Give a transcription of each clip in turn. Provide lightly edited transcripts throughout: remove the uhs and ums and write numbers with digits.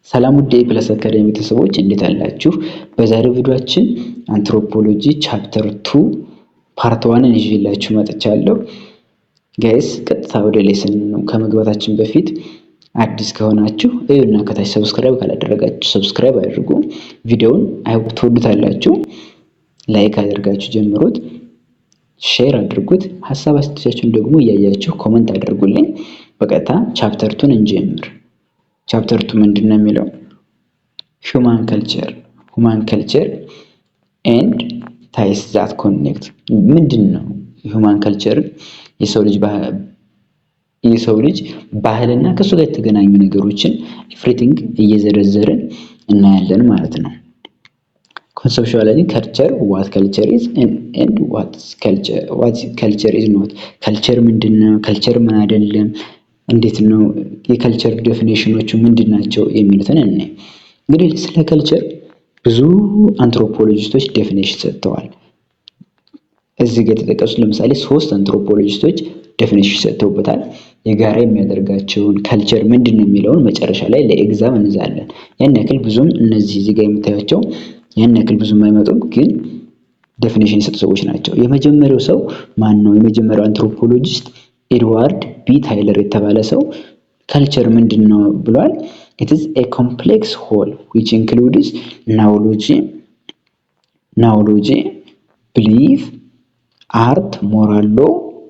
ሰላም ውድ የፕለስ አካዳሚ ቤተሰቦች እንዴት አላችሁ? በዛሬው ቪዲዮአችን አንትሮፖሎጂ ቻፕተር 2 ፓርት 1 ይዤላችሁ መጥቻለሁ። ጋይስ ቀጥታ ወደ ሌሰን ነው ከመግባታችን በፊት አዲስ ከሆናችሁ እዩና ከታች ሰብስክራይብ ካላደረጋችሁ ሰብስክራይብ አድርጉ። ቪዲዮውን አይሆፕ ትወዱታላችሁ። ላይክ አድርጋችሁ ጀምሩት፣ ሼር አድርጉት። ሐሳብ አስተያየታችሁን ደግሞ እያያችሁ ኮሜንት አድርጉልኝ። በቀጥታ ቻፕተር 2 እንጀምር። ቻፕተር 2 ምንድነው የሚለው? ሁማን ካልቸር ኤንድ ታይስ ዛት ኮኔክት። ምንድነው ሁማን ካልቸር? የሰው ልጅ ባህልና ከሱ ጋር የተገናኙ ነገሮችን ኤቭሪቲንግ እየዘረዘርን እናያለን ማለት ነው። ኮንሰፕቹዋላይዚንግ ካልቸር ዋት ካልቸር ኢዝ ኤንድ ዋት ካልቸር ኢዝ ኖት። ካልቸር ምንድነው? ካልቸር ምን አይደለም? እንዴት ነው የካልቸር ዴፊኒሽኖቹ ምንድናቸው የሚሉትን እናይ። እንግዲህ ስለ ካልቸር ብዙ አንትሮፖሎጂስቶች ዴፊኒሽን ሰጥተዋል። እዚህ ጋር የተጠቀሱት ለምሳሌ 3 አንትሮፖሎጂስቶች ዴፊኒሽን ሰጥተውበታል። የጋራ የሚያደርጋቸውን ካልቸር ምንድነው የሚለውን መጨረሻ ላይ ለኤግዛም እንዛለን። ያን ያክል ብዙም እነዚህ እዚህ ጋር የምታዩቸው ያን ያክል ብዙም አይመጡም፣ ግን ዴፊኒሽን የሰጡ ሰዎች ናቸው። የመጀመሪያው ሰው ማን ነው? የመጀመሪያው አንትሮፖሎጂስት ኤድዋርድ ቢ ታይለር የተባለ ሰው ካልቸር ምንድነው ብሏል? it is a complex whole which includes knowledge, belief, art,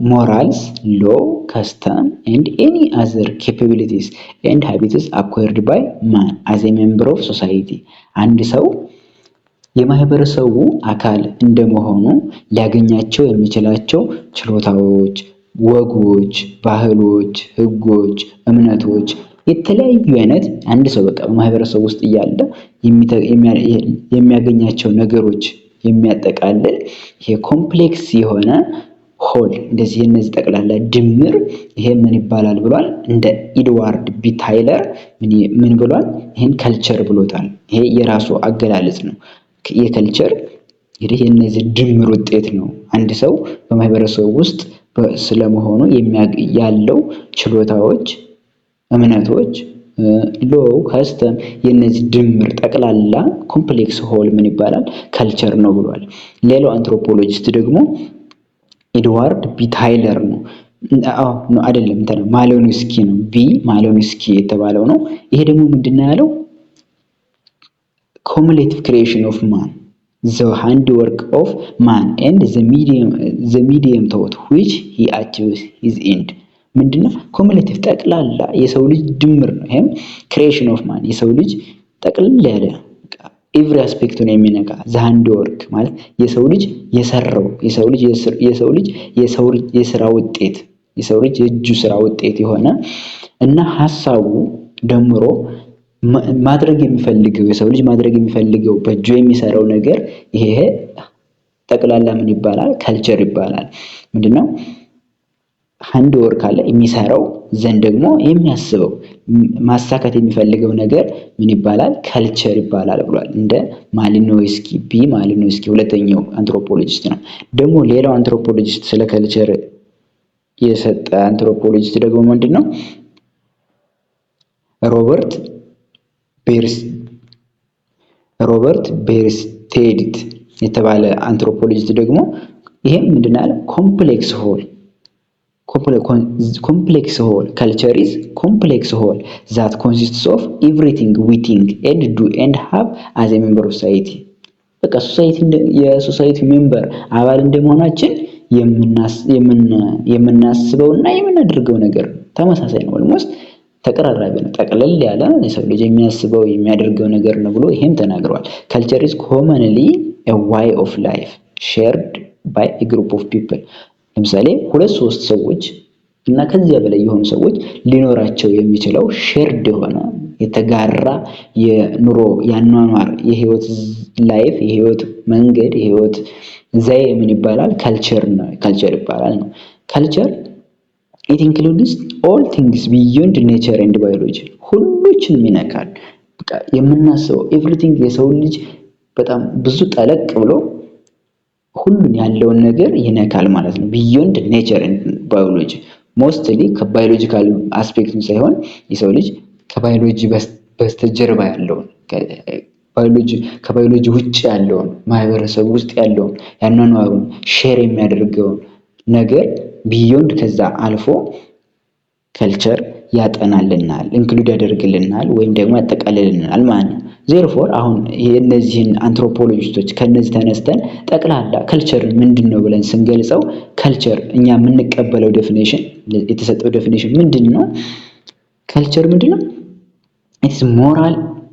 morals, law, custom and any other capabilities and habits acquired by man as a member of society. አንድ ሰው የማህበረሰቡ አካል እንደመሆኑ ሊያገኛቸው የሚችላቸው ችሎታዎች፣ ወጎች፣ ባህሎች፣ ህጎች፣ እምነቶች፣ የተለያዩ አይነት አንድ ሰው በቃ በማህበረሰቡ ውስጥ እያለ የሚያገኛቸው ነገሮች የሚያጠቃልል ይሄ ኮምፕሌክስ የሆነ ሆል እንደዚህ የነዚህ ጠቅላላ ድምር ይሄ ምን ይባላል ብሏል? እንደ ኤድዋርድ ቢ ታይለር ምን ብሏል? ይሄን ካልቸር ብሎታል። ይሄ የራሱ አገላለጽ ነው። የካልቸር እንግዲህ የነዚህ ድምር ውጤት ነው። አንድ ሰው በማህበረሰቡ ውስጥ ስለመሆኑ ያለው ችሎታዎች፣ እምነቶች፣ ሎው፣ ከስተም የነዚህ ድምር ጠቅላላ ኮምፕሌክስ ሆል ምን ይባላል? ካልቸር ነው ብሏል። ሌላው አንትሮፖሎጂስት ደግሞ ኤድዋርድ ቢ ታይለር ነው። አይደለም ማሊኖስኪ ነው። ማሊኖስኪ የተባለው ነው። ይሄ ደግሞ ምንድነው ያለው? cumulative creation of man, the handiwork of man and the medium thought which he achieves his end. ምንድነው? cumulative ጠቅላላ የሰው ልጅ ድምር ነው። ይሄም creation of man የሰው ልጅ ጠቅላላ ያለ ኤቭሪ አስፔክቱን የሚነካ the handiwork ማለት የሰው ልጅ የሰራው የሰው ልጅ የሥራ ውጤት የሰው ልጅ የእጁ ሥራ ውጤት የሆነ እና ሐሳቡ ደምሮ ማድረግ የሚፈልገው የሰው ልጅ ማድረግ የሚፈልገው በእጁ የሚሰራው ነገር ይሄ ጠቅላላ ምን ይባላል? ካልቸር ይባላል። ምንድነው? ሃንድ ወርክ አለ የሚሰራው ዘንድ ደግሞ የሚያስበው ማሳካት የሚፈልገው ነገር ምን ይባላል? ካልቸር ይባላል ብሏል። እንደ ማሊኖስኪ ሁለተኛው አንትሮፖሎጂስት ነው። ደግሞ ሌላው አንትሮፖሎጂስት ስለ ካልቸር የሰጠ አንትሮፖሎጂስት ደግሞ ምንድነው? ሮበርት ቤርስቴድ የተባለ አንትሮፖሎጂስት ደግሞ ይሄም ምንድነው ያለ? ኮምፕሌክስ ሆል ካልቸር ኢዝ ኮምፕሌክስ ሆል ዛት ኮንሲስትስ ኦፍ ኤቭሪቲንግ ዊ ቲንክ ኤንድ ዱ ኤንድ ሃቭ አዝ ኤ ሜምበር ኦፍ ሶሳይቲ። በቃ የሶሳይቲ ሜምበር አባል እንደመሆናችን የምናስበውና የምናደርገው ነገር ተመሳሳይ ነው። ኦልሞስት ተቀራራቢ ነው። ጠቅለል ያለ የሰው ልጅ የሚያስበው የሚያደርገው ነገር ነው ብሎ ይሄም ተናግሯል። ካልቸር ኢዝ ኮመንሊ a way of life shared by a group of people። ለምሳሌ 2-3 ሰዎች እና ከዚያ በላይ የሆኑ ሰዎች ሊኖራቸው የሚችለው ሼርድ የሆነ የተጋራ የኑሮ ያኗኗር የህይወት ላይፍ የህይወት መንገድ የህይወት ዘዬ ምን ይባላል? ካልቸር ይባላል ነው። ካልቸር it includes all things beyond nature and biology። ሁሉንም ይነካል። በቃ የምናስበው everything የሰው ልጅ በጣም ብዙ ጠለቅ ብሎ ሁሉን ያለውን ነገር ይነካል ማለት ነው። beyond nature and biology ሞስትሊ ከባዮሎጂካል አስፔክቱን ሳይሆን የሰው ልጅ ከባዮሎጂ በስተጀርባ ያለውን ከባዮሎጂ ውጭ ያለውን ማህበረሰብ ውስጥ ያለውን ያኗኗሩን ሼር የሚያደርገውን ነገር ቢዮንድ ከዛ አልፎ ከልቸር ያጠናልናል፣ ኢንክሉድ ያደርግልናል ወይም ደግሞ ያጠቃልልናል ማለት ነው። ዜርፎር አሁን የእነዚህን አንትሮፖሎጂስቶች ከነዚህ ተነስተን ጠቅላላ ከልቸር ምንድነው ብለን ስንገልጸው ከልቸር እኛ የምንቀበለው ዴፊኒሽን የተሰጠው ዴፊኒሽን ምንድነው? ከልቸር ምንድነው? ኢትስ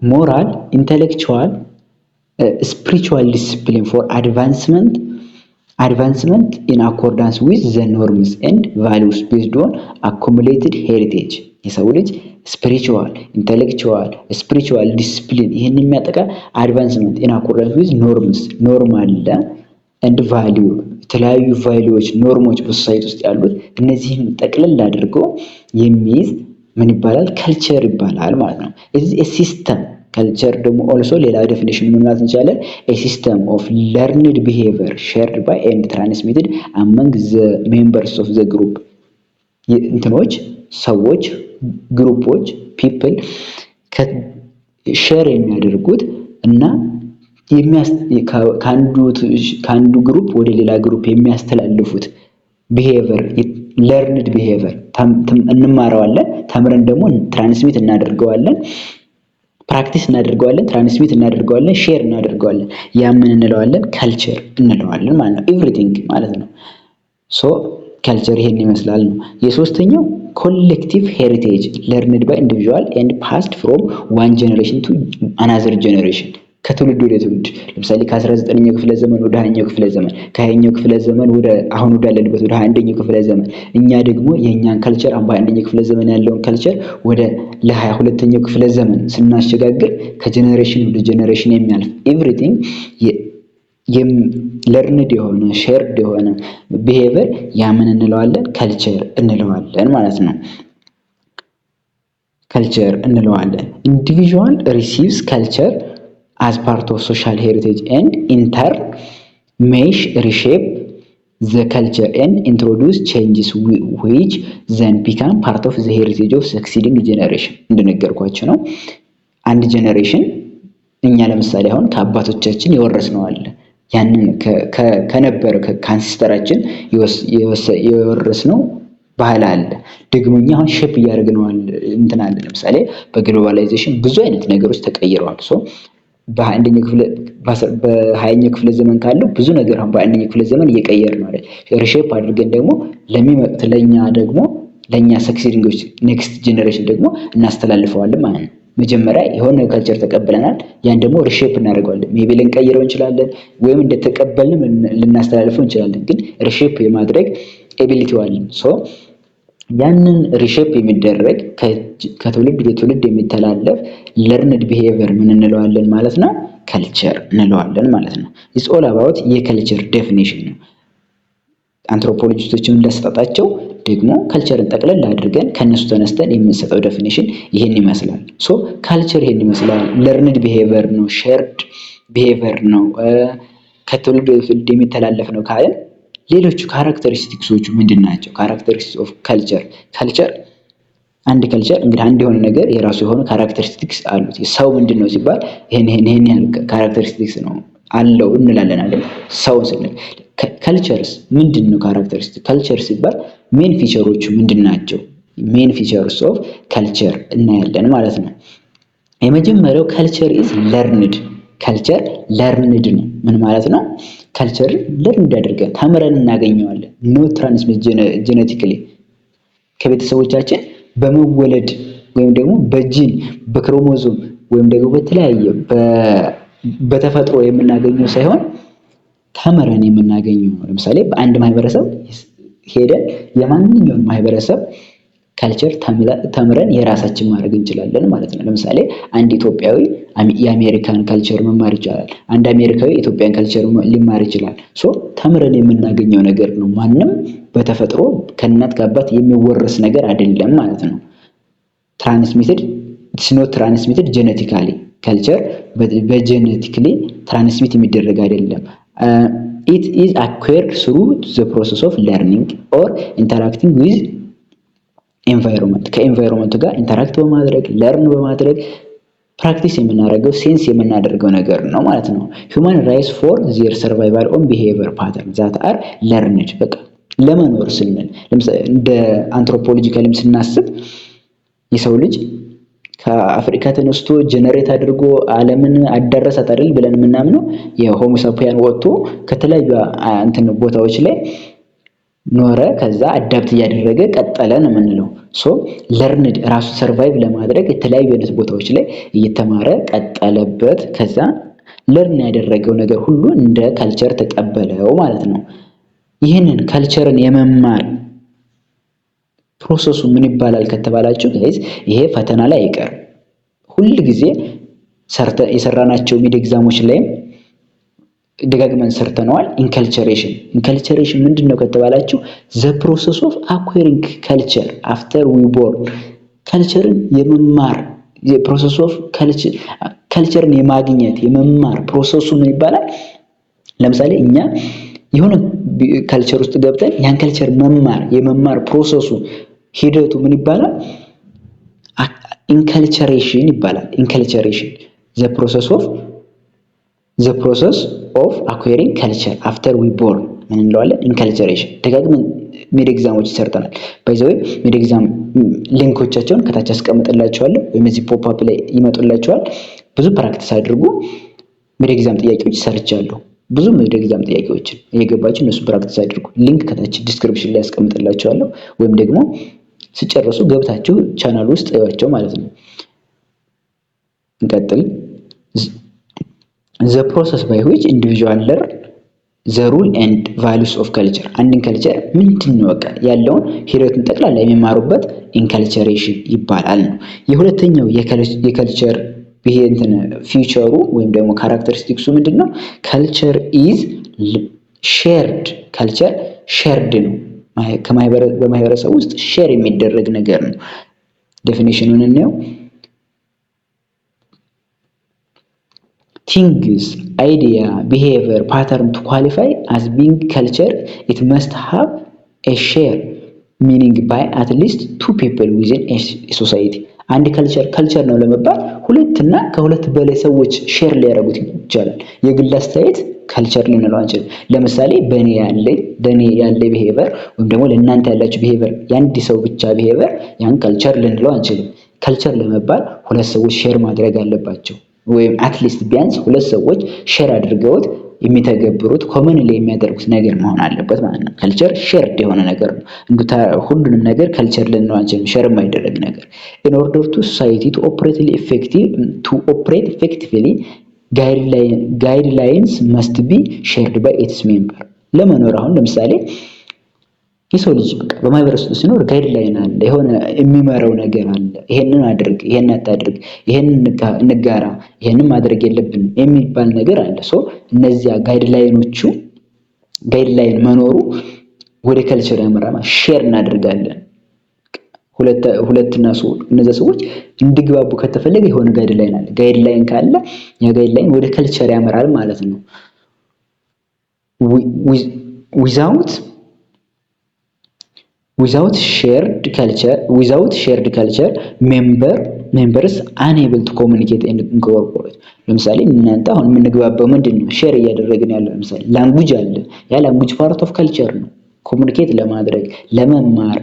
ሞራል ኢንተሌክቹዋል spiritual discipline for advancement in accordance with the norms and values based on accumulated heritage። የሰው ልጅ spiritual intellectual spiritual discipline ይሄን የሚያጠቃ advancement in accordance with norm አለ and value የተለያዩ ቫልዩዎች ኖርሞች በሶሳይቲ ውስጥ ያሉት እነዚህን ጠቅልል አድርጎ የሚይዝ ምን ይባላል? ከልቸር ይባላል ማለት ነው። is a system culture ደግሞ also ሌላ ዴፊኒሽን ምን ማለት እንችላለን? a system of learned behavior shared by and transmitted among the members of the group። እንትኖች ሰዎች ግሩፖች people ሼር የሚያደርጉት እና ከአንዱ ግሩፕ ወደ ሌላ ግሩፕ የሚያስተላልፉት ቢሄቪየር learned behavior እንማረዋለን፣ ተምረን ደግሞ ትራንስሚት እናደርገዋለን፣ ፕራክቲስ እናደርገዋለን፣ ትራንስሚት እናደርገዋለን፣ ሼር እናደርገዋለን። ያ ምን እንለዋለን? ካልቸር እንለዋለን ማለት ነው። ኤቭሪቲንግ ማለት ነው። ሶ ካልቸር ይሄን ይመስላል ነው። የሶስተኛው ኮሌክቲቭ ሄሪቴጅ ለርንድ ባይ ኢንዲቪጁዋል ኤንድ ፓስድ ፍሮም ዋን ጀነሬሽን ቱ አናዘር ጀነሬሽን ከትውልድ ወደ ትውልድ። ለምሳሌ ከ19ኛው ክፍለ ዘመን ወደ 20ኛው ክፍለ ዘመን፣ ከ20ኛው ክፍለ ዘመን ወደ አሁን ወዳለንበት ወደ 21ኛው ክፍለ ዘመን እኛ ደግሞ የኛን ካልቸር በ21ኛው ክፍለ ዘመን ያለውን ካልቸር ወደ ለ22ኛው ክፍለ ዘመን ስናሸጋግር ከጀነሬሽን ወደ ጀነሬሽን የሚያልፍ ኤቭሪቲንግ ለርንድ የሆነ ሼርድ የሆነ ቢሄቪየር ያ ምን እንለዋለን? ካልቸር እንለዋለን ማለት ነው። ካልቸር እንለዋለን። ኢንዲቪጁዋል ሪሲቭስ ካልቸር as part of social heritage and in turn may reshape the culture and introduce changes which then become part of the heritage of succeeding generation። እንደነገርኳችሁ ነው። አንድ ጀነሬሽን እኛ ለምሳሌ አሁን ከአባቶቻችን የወረስነው አለ፣ ያንን ከነበረ ከአንሲስተራችን የወረስነው ባህል አለ። ደግሞ እኛ አሁን ሼፕ እያደረግነዋል እንትን አለ። ለምሳሌ በግሎባላይዜሽን ብዙ አይነት ነገሮች ተቀይረዋል። ሶ በ20ኛው ክፍለ ዘመን ካለው ብዙ ነገር አሁን በ21ኛው ክፍለ ዘመን እየቀየር ነው አይደል? ሪሼፕ አድርገን ደግሞ ለሚመጡት ለኛ ሰክሲዲንጎች ኔክስት ጀነሬሽን ደግሞ እናስተላልፈዋለን ማለት ነው። መጀመሪያ የሆነ ካልቸር ተቀበለናል፣ ያን ደግሞ ሪሼፕ እናደርገዋለን። ሜቢ ልንቀይረው እንችላለን ወይም እንደተቀበልንም ልናስተላልፈው እንችላለን። ግን ሪሼፕ የማድረግ ኤቢሊቲው አለን። ሶ ያንን ሪሼፕ የሚደረግ ከትውልድ ወደ ትውልድ የሚተላለፍ ለርንድ ቢሄቪየር ምን እንለዋለን ማለት ነው? ካልቸር እንለዋለን ማለት ነው። ኢትስ ኦል አባውት የካልቸር ዴፊኒሽን ነው። አንትሮፖሎጂስቶችም እንዳሰጣጣቸው ደግሞ ካልቸርን ጠቅለል አድርገን ከነሱ ተነስተን የምንሰጠው ዴፊኒሽን ይሄን ይመስላል። ሶ ካልቸር ይሄን ይመስላል። ለርንድ ቢሄቪየር ነው፣ ሼርድ ቢሄቪየር ነው፣ ከትውልድ ወደ ትውልድ የሚተላለፍ ነው ካልን ሌሎቹ ካራክተሪስቲክሶቹ ምንድን ናቸው? ካራክተሪስቲክስ ኦፍ ካልቸር። ካልቸር አንድ ካልቸር እንግዲህ አንድ የሆነ ነገር የራሱ የሆነ ካራክተሪስቲክስ አሉት። ሰው ምንድን ነው ሲባል ይሄን ያህል ካራክተሪስቲክስ ነው አለው እንላለን አይደል? ሰው ስንል ካልቸርስ ምንድን ነው ካራክተሪስቲክስ? ካልቸር ሲባል ሜን ፊቸሮቹ ምንድን ናቸው? ሜን ፊቸርስ ኦፍ ካልቸር እናያለን ማለት ነው። የመጀመሪያው ካልቸር ኢዝ ለርንድ። ካልቸር ለርንድ ነው። ምን ማለት ነው? ካልቸር ለርንድ አድርገን ተምረን እናገኘዋለን። ኖ ትራንስሚት ጄኔቲካሊ ከቤተሰቦቻችን በመወለድ ወይም ደግሞ በጂን በክሮሞዞም ወይም ደግሞ በተለያየ በተፈጥሮ የምናገኘው ሳይሆን ተምረን የምናገኘው ነው። ለምሳሌ በአንድ ማህበረሰብ ሄደን የማንኛውም ማህበረሰብ ካልቸር ተምረን የራሳችን ማድረግ እንችላለን ማለት ነው። ለምሳሌ አንድ ኢትዮጵያዊ የአሜሪካን ካልቸር መማር ይችላል። አንድ አሜሪካዊ የኢትዮጵያን ካልቸር ሊማር ይችላል። ሶ ተምረን የምናገኘው ነገር ነው። ማንም በተፈጥሮ ከእናት ከአባት የሚወረስ ነገር አይደለም ማለት ነው። ትራንስሚትድ ኢትስ ኖት ትራንስሚትድ ጄኔቲካሊ። ካልቸር በጄኔቲካሊ ትራንስሚት የሚደረግ አይደለም። it is acquired through the process of learning or interacting with environment ከኤንቫይሮንመንቱ ጋር ኢንተራክት በማድረግ ለርን በማድረግ ፕራክቲስ የምናደርገው ሴንስ የምናደርገው ነገር ነው ማለት ነው። ሁማን ራይትስ ፎር ዜር ሰርቫይቫል ኦን ቢሄቪየር ፓተርን ዛት አር ለርንድ። በቃ ለመኖር ስንል ለምሳሌ እንደ አንትሮፖሎጂካልም ስናስብ የሰው ልጅ ከአፍሪካ ተነስቶ ጀነሬት አድርጎ ዓለምን አዳረሳት አይደል ብለን የምናምነው የሆሞ ሳፒያን ወጥቶ ከተለያዩ ቦታዎች ላይ ኖረ፣ ከዛ አዳፕት እያደረገ ቀጠለ ነው የምንለው። ሶ ለርንድ ራሱ ሰርቫይቭ ለማድረግ የተለያዩ አይነት ቦታዎች ላይ እየተማረ ቀጠለበት። ከዛ ለርን ያደረገው ነገር ሁሉ እንደ ካልቸር ተቀበለው ማለት ነው። ይህንን ካልቸርን የመማር ፕሮሰሱ ምን ይባላል ከተባላችሁ ጋይዝ፣ ይሄ ፈተና ላይ አይቀርም። ሁል ጊዜ የሰራናቸው ሚድ ኤግዛሞች ላይም ደጋግመን ሰርተነዋል። ኢንከልቸሬሽን ምንድነው ከተባላችሁ ዘ ፕሮሰስ ኦፍ አኩዌሪንግ ካልቸር አፍተር ዊ ቦርን። ካልቸርን የመማር የፕሮሰስ ኦፍ ካልቸርን የማግኘት የመማር ፕሮሰሱ ምን ይባላል? ለምሳሌ እኛ የሆነ ካልቸር ውስጥ ገብተን ያን ካልቸር የመማር ፕሮሰሱ ሂደቱ ምን ይባላል? ኢንከልቸሬሽን ይባላል። ኢንከልቸሬሽን ዘ ፕሮሰስ ኦፍ አኩዌሪንግ ካልቸር አፍተር ዊ ቦርን ምን እንለዋለን? ኢንከልቸሬሽን። ደጋግመን ሚድ ኤግዛሞች ሰርተናል። ባይ ዘ ወይ ሚድ ኤግዛም ሊንኮቻቸውን ከታች አስቀምጥላችኋለሁ ወይም እዚህ ፖፕ አፕ ላይ ይመጡላችኋል። ብዙ ፕራክቲስ አድርጉ። ሚድ ኤግዛም ጥያቄዎች ሰርቻለሁ። ብዙ ሚድ ኤግዛም ጥያቄዎችን እየገባችሁ እነሱ ፕራክቲስ አድርጉ። ሊንክ ከታች ዲስክሪፕሽን ላይ አስቀምጥላችኋለሁ ወይም ደግሞ ሲጨርሱ ገብታችሁ ቻናል ውስጥ እዩዋቸው ማለት ነው። እንቀጥል። the process by which individual learn the rule and values of culture። አንድን ካልቸር ምንድነው በቃ ያለውን ሂደቱን ጠቅላላ የሚማሩበት ኢንከልቸሬሽን ይባላል ነው። የሁለተኛው የካልቸር ፊውቸሩ ወይም ደግሞ ካራክተሪስቲክሱ ምንድነው? ካልቸር ኢዝ ሼርድ። ካልቸር ሼርድ ነው። በማህበረሰብ ውስጥ ሼር የሚደረግ ነገር ነው። ዴፊኒሽኑን እንየው። things, idea, behavior, pattern to qualify as being culture, it must have a share meaning by at least two people within a society። አንድ ካልቸር ነው ለመባል ሁለትና ከሁለት በላይ ሰዎች ሼር ሊያደርጉት ይችላል። የግል አስተያየት ካልቸር ልንለው አንችልም። ለምሳሌ በእኔ ያለ ቢሄቨር ወይም ደግሞ ለእናንተ ያላችሁ ቢሄቨር የአንድ ሰው ብቻ ቢሄቨር ያን ካልቸር ልንለው አንችልም። ካልቸር ለመባል ሁለት ሰዎች ሼር ማድረግ አለባቸው ወይም አትሊስት ቢያንስ ሁለት ሰዎች ሼር አድርገውት የሚተገብሩት ኮመንሊ የሚያደርጉት ነገር መሆን አለበት ማለት ነው። ካልቸር ሼርድ የሆነ ነገር ነው። ሁሉንም ነገር ካልቸር ልንለው አንችልም፣ ሼር የማይደረግ ነገር። in order to society to operate effectively guidelines must be shared by its member። ለመኖር አሁን ለምሳሌ የሰው ልጅ በቃ በማህበረሰብ ሲኖር ጋይድላይን አለ፣ የሆነ የሚመራው ነገር አለ። ይሄንን አድርግ፣ ይሄንን አታድርግ፣ ይሄንን እንጋራ፣ ይሄንን ማድረግ የለብንም የሚባል ነገር አለ። ሶ እነዚያ ጋይድላይን መኖሩ ወደ ካልቸር ያመራማ። ሼር እናደርጋለን ሁለትና እነዛ ሰዎች እንዲግባቡ ከተፈለገ የሆነ ጋይድላይን አለ። ጋይድላይን ካለ ያ ጋይድላይን ወደ ካልቸር ያመራል ማለት ነው። without shared culture members unable to communicate and incorporate። ለምሳሌ እናንተ አሁን የምንግባባው ምንድነው? ሼር እያደረግን ያለው ለምሳሌ ላንጉጅ አለ። ያ ላንጉጅ ፓርት ኦፍ ካልቸር ነው። ኮሙኒኬት ለማድረግ ለመማር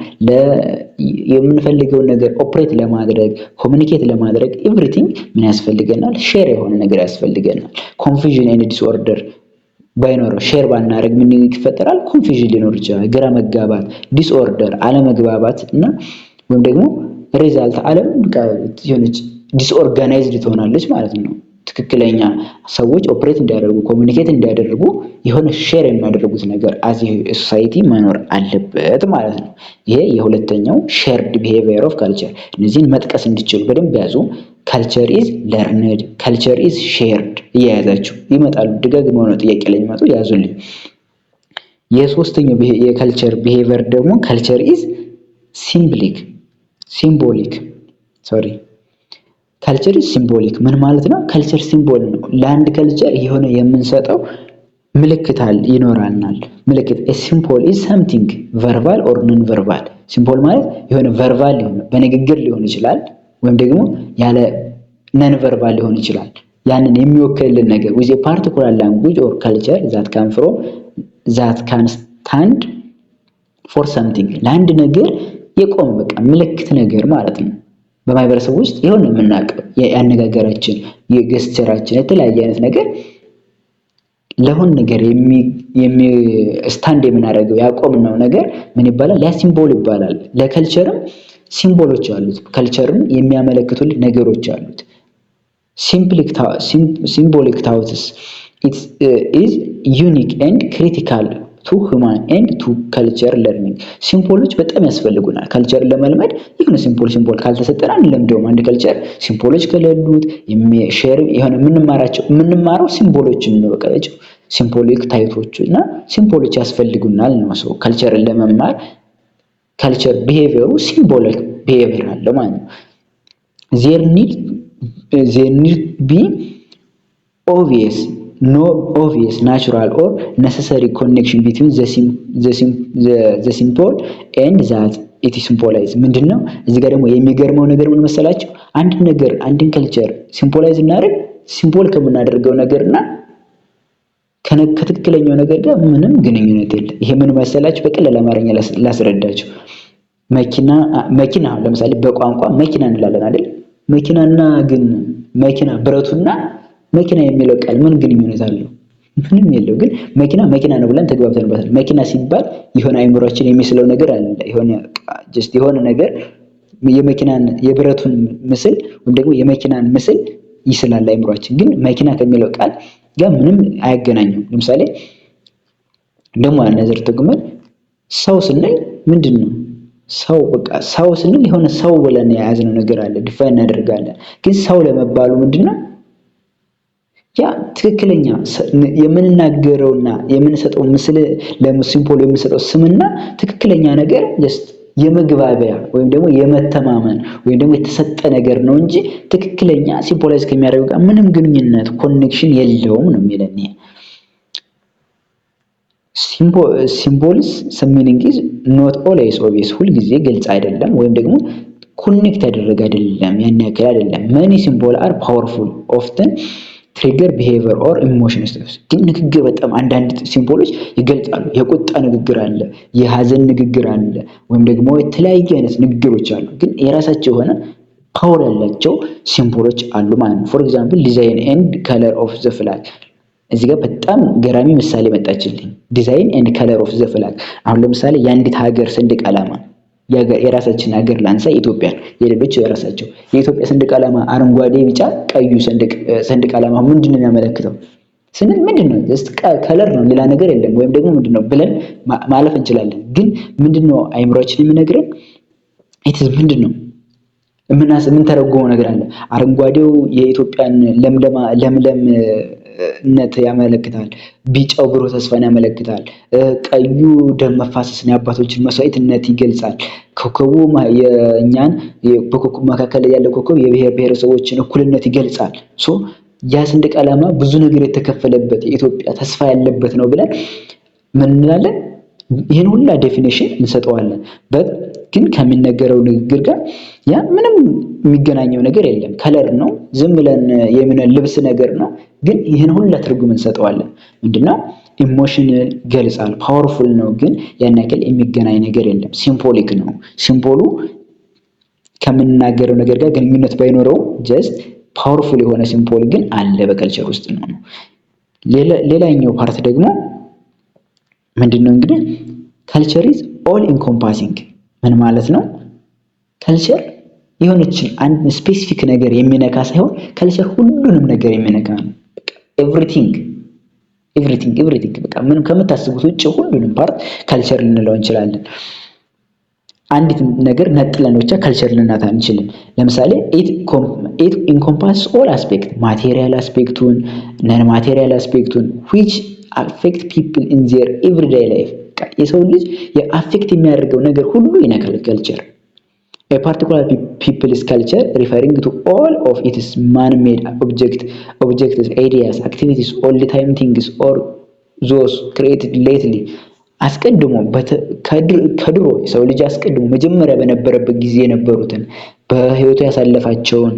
የምንፈልገውን ነገር ኦፕሬት ለማድረግ ኮሙኒኬት ለማድረግ ኤቭሪቲንግ ምን ያስፈልገናል? ሼር የሆነ ነገር ያስፈልገናል። ኮንፊውዥን ኤንድ ዲስኦርደር ባይኖረው ሼር ባናደርግ ምን ይፈጠራል? ኮንፊውዥን ሊኖር ይችላል። ግራ መጋባት፣ ዲስኦርደር፣ አለመግባባት እና ወይም ደግሞ ሪዛልት ዓለም የሆነች ዲስኦርጋናይዝድ ትሆናለች ማለት ነው። ትክክለኛ ሰዎች ኦፕሬት እንዲያደርጉ ኮሙኒኬት እንዲያደርጉ የሆነ ሼር የሚያደርጉት ነገር አዚ ሶሳይቲ መኖር አለበት ማለት ነው። ይሄ የሁለተኛው ሼርድ ቢሄቪየር ኦፍ ካልቸር። እነዚህን መጥቀስ እንዲችሉ በደንብ ያዙ። ካልቸር ኢዝ ለርንድ፣ ካልቸር ኢዝ ሼርድ እያያዛችሁ ይመጣሉ። ደጋግመው ነው ጥያቄ ላይ ይመጡ፣ ያዙልኝ። የሶስተኛው የካልቸር ቢሄቪየር ደግሞ ካልቸር ኢዝ ካልቸር ኢዝ ሲምቦሊክ። ምን ማለት ነው? ካልቸር ሲምቦል ነው። ለአንድ ካልቸር የሆነ የምንሰጠው ምልክት ይኖራናል። ምልክት ሲምቦል ኢዝ ሰምቲንግ ቨርባል ኦር ኖን ቨርባል። ሲምቦል ማለት የሆነ ቨርባል ሊሆን በንግግር ሊሆን ይችላል ወይም ደግሞ ያለ ነን ቨርባል ሊሆን ይችላል። ያንን የሚወክልልን ነገር with a particular language or culture that can stand for something ለአንድ ነገር የቆመ በቃ ምልክት ነገር ማለት ነው። በማህበረሰብ ውስጥ የሆነ የምናውቀው የአነጋገራችን የገስቸራችን የተለያየ አይነት ነገር ለሆነ ነገር ስታንድ የምናደርገው ያቆምነው ነገር ምን ይባላል? ያ ሲምቦል ይባላል። ለከልቸርም ሲምቦሎች አሉት። ከልቸርን የሚያመለክቱልን ነገሮች አሉት። symbolic thoughts it is unique and critical to human and to culture learning ሲምቦሎች በጣም ያስፈልጉናል ካልቸር ለመልመድ። ይሁን ሲምቦል ካልተሰጠን አንለምደውም። አንድ ካልቸር ሲምቦሎች ከሌሉት ሼር የሆነ የምንማረው ሲምቦሎችን ነው። በቃ ሲምቦሊክ ታይቶች እና ሲምቦሎች ያስፈልጉናል ነው። ሰው ካልቸርን ለመማር ካልቸር ቢሄቪየሩ ሲምቦሊክ ቢሄቪየር አለ ማለት ነው። there need be no obvious natural or necessary connection between the symbol and that it symbolize ምንድነው? እዚህ ጋር ደግሞ የሚገርመው ነገር ምን መሰላችሁ? አንድን ካልቸር ሲምቦላይዝ እናደርግ ሲምቦል ከምናደርገው ነገርና ከትክክለኛው ነገር ጋር ምንም ግንኙነት የለም። ይሄ ምን መሰላችሁ? በቀላል አማርኛ ላስረዳችሁ። መኪና ለምሳሌ በቋንቋ መኪና እንላለን አይደል? መኪናና ግን ብረቱና መኪና የሚለው ቃል ምን ግንኙነት አለው? ምንም የለው። ግን መኪና ነው ብለን ተግባብተንበታል። መኪና ሲባል የሆነ አይምሮአችን የሚስለው ነገር አለ። የሆነ ነገር የብረቱን ምስል ወይም ደግሞ የመኪናን ምስል ይስላል አይምሮአችን። ግን መኪና ከሚለው ቃል ጋር ምንም አያገናኙም። ለምሳሌ ደግሞ አነዘር ተግመን ሰው ስንል ምንድነው? ሰው ስንል የሆነ ሰው ብለን የያዝነው ነገር አለ፣ ዲፋይን እናደርጋለን። ግን ሰው ለመባሉ ምንድነው? ያ ትክክለኛ የምንናገረውና የምንሰጠው ምስል ለሲምቦል የምንሰጠው ስምና ትክክለኛ ነገር የመግባቢያ ወይም ደግሞ የመተማመን ወይም ደግሞ የተሰጠ ነገር ነው እንጂ ትክክለኛ ሲምቦላይዝ ከሚያደርገው ጋር ምንም ግንኙነት ኮኔክሽን የለውም ነው የሚለን። ሲምቦልስ ሚኒንግ ኢዝ ኖት ኦልዌይስ ኦብቪየስ ሁል ጊዜ ግልጽ አይደለም ወይም ደግሞ ኮኔክት ያደረገ አይደለም፣ ያን ያክል አይደለም። መኒ ሲምቦል አር ፓወርፉል ኦፍተን ትሪገር ቢሄቪየር ኦር ኢሞሽንስ። ግን ንግግር በጣም አንዳንድ ሲምቦሎች ይገልጻሉ። የቁጣ ንግግር አለ፣ የሀዘን ንግግር አለ፣ ወይም ደግሞ የተለያዩ አይነት ንግግሮች አሉ። ግን የራሳቸው የሆነ ፓወር ያላቸው ሲምቦሎች አሉ ማለት ነው። ፎር ኤግዛምፕል ዲዛይን ኤንድ ከለር ኦፍ ዘ ፍላግ። እዚህ ጋር በጣም ገራሚ ምሳሌ መጣችልኝ። ዲዛይን ኤንድ ከለር ኦፍ ዘ ፍላግ። አሁን ለምሳሌ የአንዲት ሀገር ሰንደቅ ዓላማ የራሳችን ሀገር ላንሳ ኢትዮጵያ፣ የሌሎች የራሳቸው። የኢትዮጵያ ሰንደቅ ዓላማ አረንጓዴ፣ ቢጫ፣ ቀዩ ሰንደቅ ዓላማ ምንድነው የሚያመለክተው ስንል ምንድነው? ጀስት ከለር ነው፣ ሌላ ነገር የለም። ወይም ደግሞ ምንድነው ብለን ማለፍ እንችላለን። ግን ምንድነው አይምሮአችን የሚነግረን? ኢትስ ምንድነው የምንተረጎመው ነገር አለ። አረንጓዴው የኢትዮጵያን ለምለምነት ያመለክታል። ቢጫው ብሩህ ተስፋን ያመለክታል። ቀዩ ደም መፋሰስን የአባቶችን መስዋዕትነት ይገልጻል። ኮከቡ የእኛን በኮከብ መካከል ያለ ኮከብ የብሔር ብሔረሰቦችን እኩልነት ይገልጻል። ያ ሰንደቅ ዓላማ ብዙ ነገር የተከፈለበት የኢትዮጵያ ተስፋ ያለበት ነው ብለን ምን እንላለን? ይሄን ሁላ ዴፊኒሽን እንሰጠዋለን። ግን ከሚነገረው ንግግር ጋር ያ ምንም የሚገናኘው ነገር የለም። ከለር ነው፣ ዝም ብለን ልብስ ነገር ነው። ግን ይሄን ሁላ ትርጉም እንሰጠዋለን። ምንድነው? ኢሞሽናል ገልጻል፣ ፓወርፉል ነው። ግን ያን ያክል የሚገናኝ ነገር የለም። ሲምቦሊክ ነው። ሲምቦሉ ከምንናገረው ነገር ጋር ግንኙነት ባይኖረው ጀስት ፓወርፉል የሆነ ሲምቦል ግን አለ በከልቸር ውስጥ ነው። ሌላኛው ፓርት ደግሞ ምንድነው? እንግዲህ ካልቸር ኢዝ ኦል ኢንኮምፓሲንግ። ምን ማለት ነው? ካልቸር የሆነችን አንድ ስፔሲፊክ ነገር የሚነካ ሳይሆን ካልቸር ሁሉንም ነገር የሚነካ ነው። ኤቭሪቲንግ በቃ ምንም ከምታስቡት ውጭ ሁሉንም ፓርት ካልቸር ልንለው እንችላለን። አንዲት ነገር ነጥለን ብቻ ካልቸር ልናት አንችልም። ለምሳሌ ኢት ኢንኮምፓስ ኦል አስፔክት፣ ማቴሪያል አስፔክቱን፣ ነን ማቴሪያል አስፔክቱን which affect people in their everyday life። የሰው ልጅ የአፌክት የሚያደርገው ነገር ሁሉ ይነካል ካልቸር። A particular people's culture referring to all of its man-made objects, ideas, activities, old-time things or those created lately. አስቀድሞ ከድሮ የሰው ልጅ አስቀድሞ መጀመሪያ በነበረበት ጊዜ የነበሩትን በህይወቱ ያሳለፋቸውን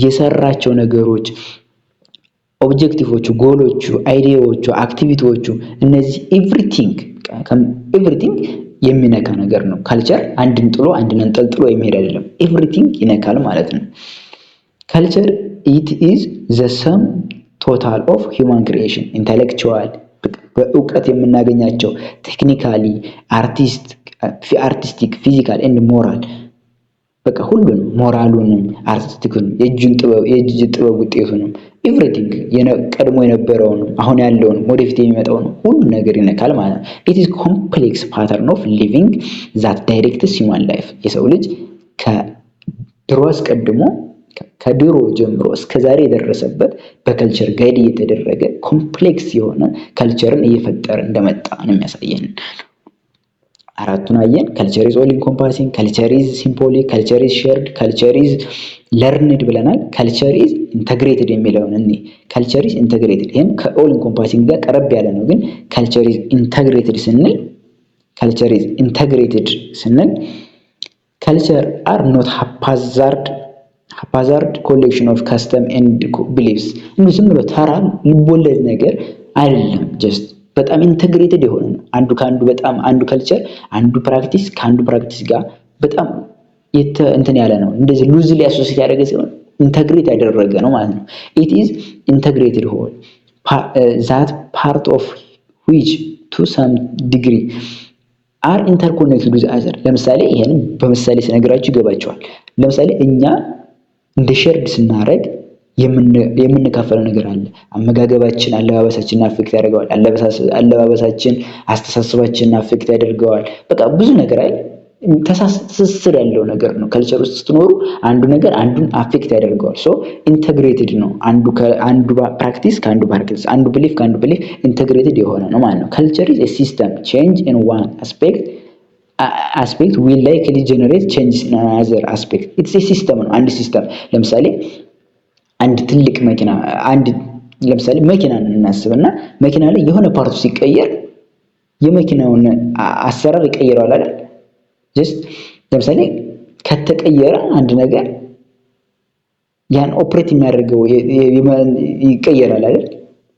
የሰራቸው ነገሮች፣ ኦብጀክቲቮቹ፣ ጎሎቹ፣ አይዲያዎቹ፣ አክቲቪቲዎቹ እነዚህ ኤቭሪቲንግ የሚነካ ነገር ነው። ካልቸር አንድን ጥሎ አንድን አንጠልጥሎ የሚሄድ አይደለም። ኤቭሪቲንግ ይነካል ማለት ነው። ካልቸር ኢት ኢዝ ዘ ሰም ቶታል ኦፍ ሂውማን ክሪኤሽን ኢንተሌክቹዋል፣ በእውቀት የምናገኛቸው ቴክኒካሊ፣ አርቲስቲክ፣ ፊዚካል ኤንድ ሞራል፣ በቃ ሁሉንም ሞራሉንም፣ አርቲስቲኩንም፣ የእጅ ጥበብ ውጤቱንም ኤቭሪቲንግ ቀድሞ የነበረውንም አሁን ያለውን ወደፊት የሚመጣውን ሁሉ ነገር ይነካል ማለት ነው። ኢት ኢዝ ኮምፕሌክስ ፓተርን ኦፍ ሊቪንግ ዛት ዳይሬክትስ ሂውማን ላይፍ። የሰው ልጅ ከድሮ አስቀድሞ ከድሮ ጀምሮ እስከ ዛሬ የደረሰበት በከልቸር ጋይድ እየተደረገ ኮምፕሌክስ የሆነ ከልቸርን እየፈጠረ እንደመጣ ነው የሚያሳየን። አራቱን አየን። ካልቸር ኢዝ ኦል ኢንኮምፓሲንግ፣ ካልቸር ኢዝ ሲምቦሊክ፣ ካልቸር ኢዝ ሼርድ፣ ካልቸር ኢዝ ለርንድ ብለናል። ካልቸር ኢዝ ኢንተግሬትድ የሚለውን እኔ ካልቸር ኢዝ ኢንተግሬትድ፣ ይሄም ከኦል ኢንኮምፓሲንግ ጋር ቀረብ ያለ ነው። ግን ካልቸር ኢዝ ኢንተግሬትድ ስንል ካልቸር አር ኖት ሃፓዛርድ ኮሌክሽን ኦፍ ካስተም ኤንድ ቢሊፍስ። እንዴ ዝም ብሎ ተራ ልቦለድ ነገር አይደለም። ጀስት በጣም ኢንተግሬትድ የሆነ ነው። አንዱ ካልቸር አንዱ ፕራክቲስ ከአንዱ ፕራክቲስ ጋር በጣም እንትን ያለ ነው። እንደዚህ ሉዝሊ አሶሲዬት ያደረገ ሲሆን ኢንተግሬት ያደረገ ነው ማለት ነው። ኢት ኢዝ ኢንተግሬትድ ሆል ዛት ፓርት ኦፍ ዊች ቱ ሰም ዲግሪ አር ኢንተርኮኔክትድ ዊዝ አዘር። ለምሳሌ ይሄን በምሳሌ ስነግራችሁ ይገባቸዋል። ለምሳሌ እኛ እንደ ሼርድ ስናደርግ የምንካፈለው ነገር አለ። አመጋገባችን አለባበሳችንን አፌክት ያደርገዋል። አለባበሳችን አስተሳሰባችንን አፌክት ያደርገዋል። በቃ ብዙ ነገር አይደል፣ ትስስር ያለው ነገር ነው። ካልቸር ውስጥ ስትኖሩ አንዱ ነገር አንዱን አፌክት ያደርገዋል። ሶ ኢንተግሬትድ ነው። አንዱ ፕራክቲስ ከአንዱ ፕራክቲስ፣ አንዱ ቢሊፍ ከአንዱ ቢሊፍ ኢንተግሬትድ የሆነ ነው ማለት ነው። ካልቸር ኢዝ ኤ ሲስተም ቼንጅ ኢን ዋን አስፔክት ዊል ላይክሊ ጀነሬት ቼንጅስ ኢን አዘር አስፔክት። ኢትስ ኤ ሲስተም ነው። አንድ ሲስተም ለምሳሌ አንድ ትልቅ መኪና ለምሳሌ መኪናን እናስብና መኪና ላይ የሆነ ፓርቱ ሲቀየር የመኪናውን አሰራር ይቀይረዋል አይደል? ጀስት ለምሳሌ ከተቀየረ አንድ ነገር ያን ኦፕሬት የሚያደርገው ይቀየራል አይደል?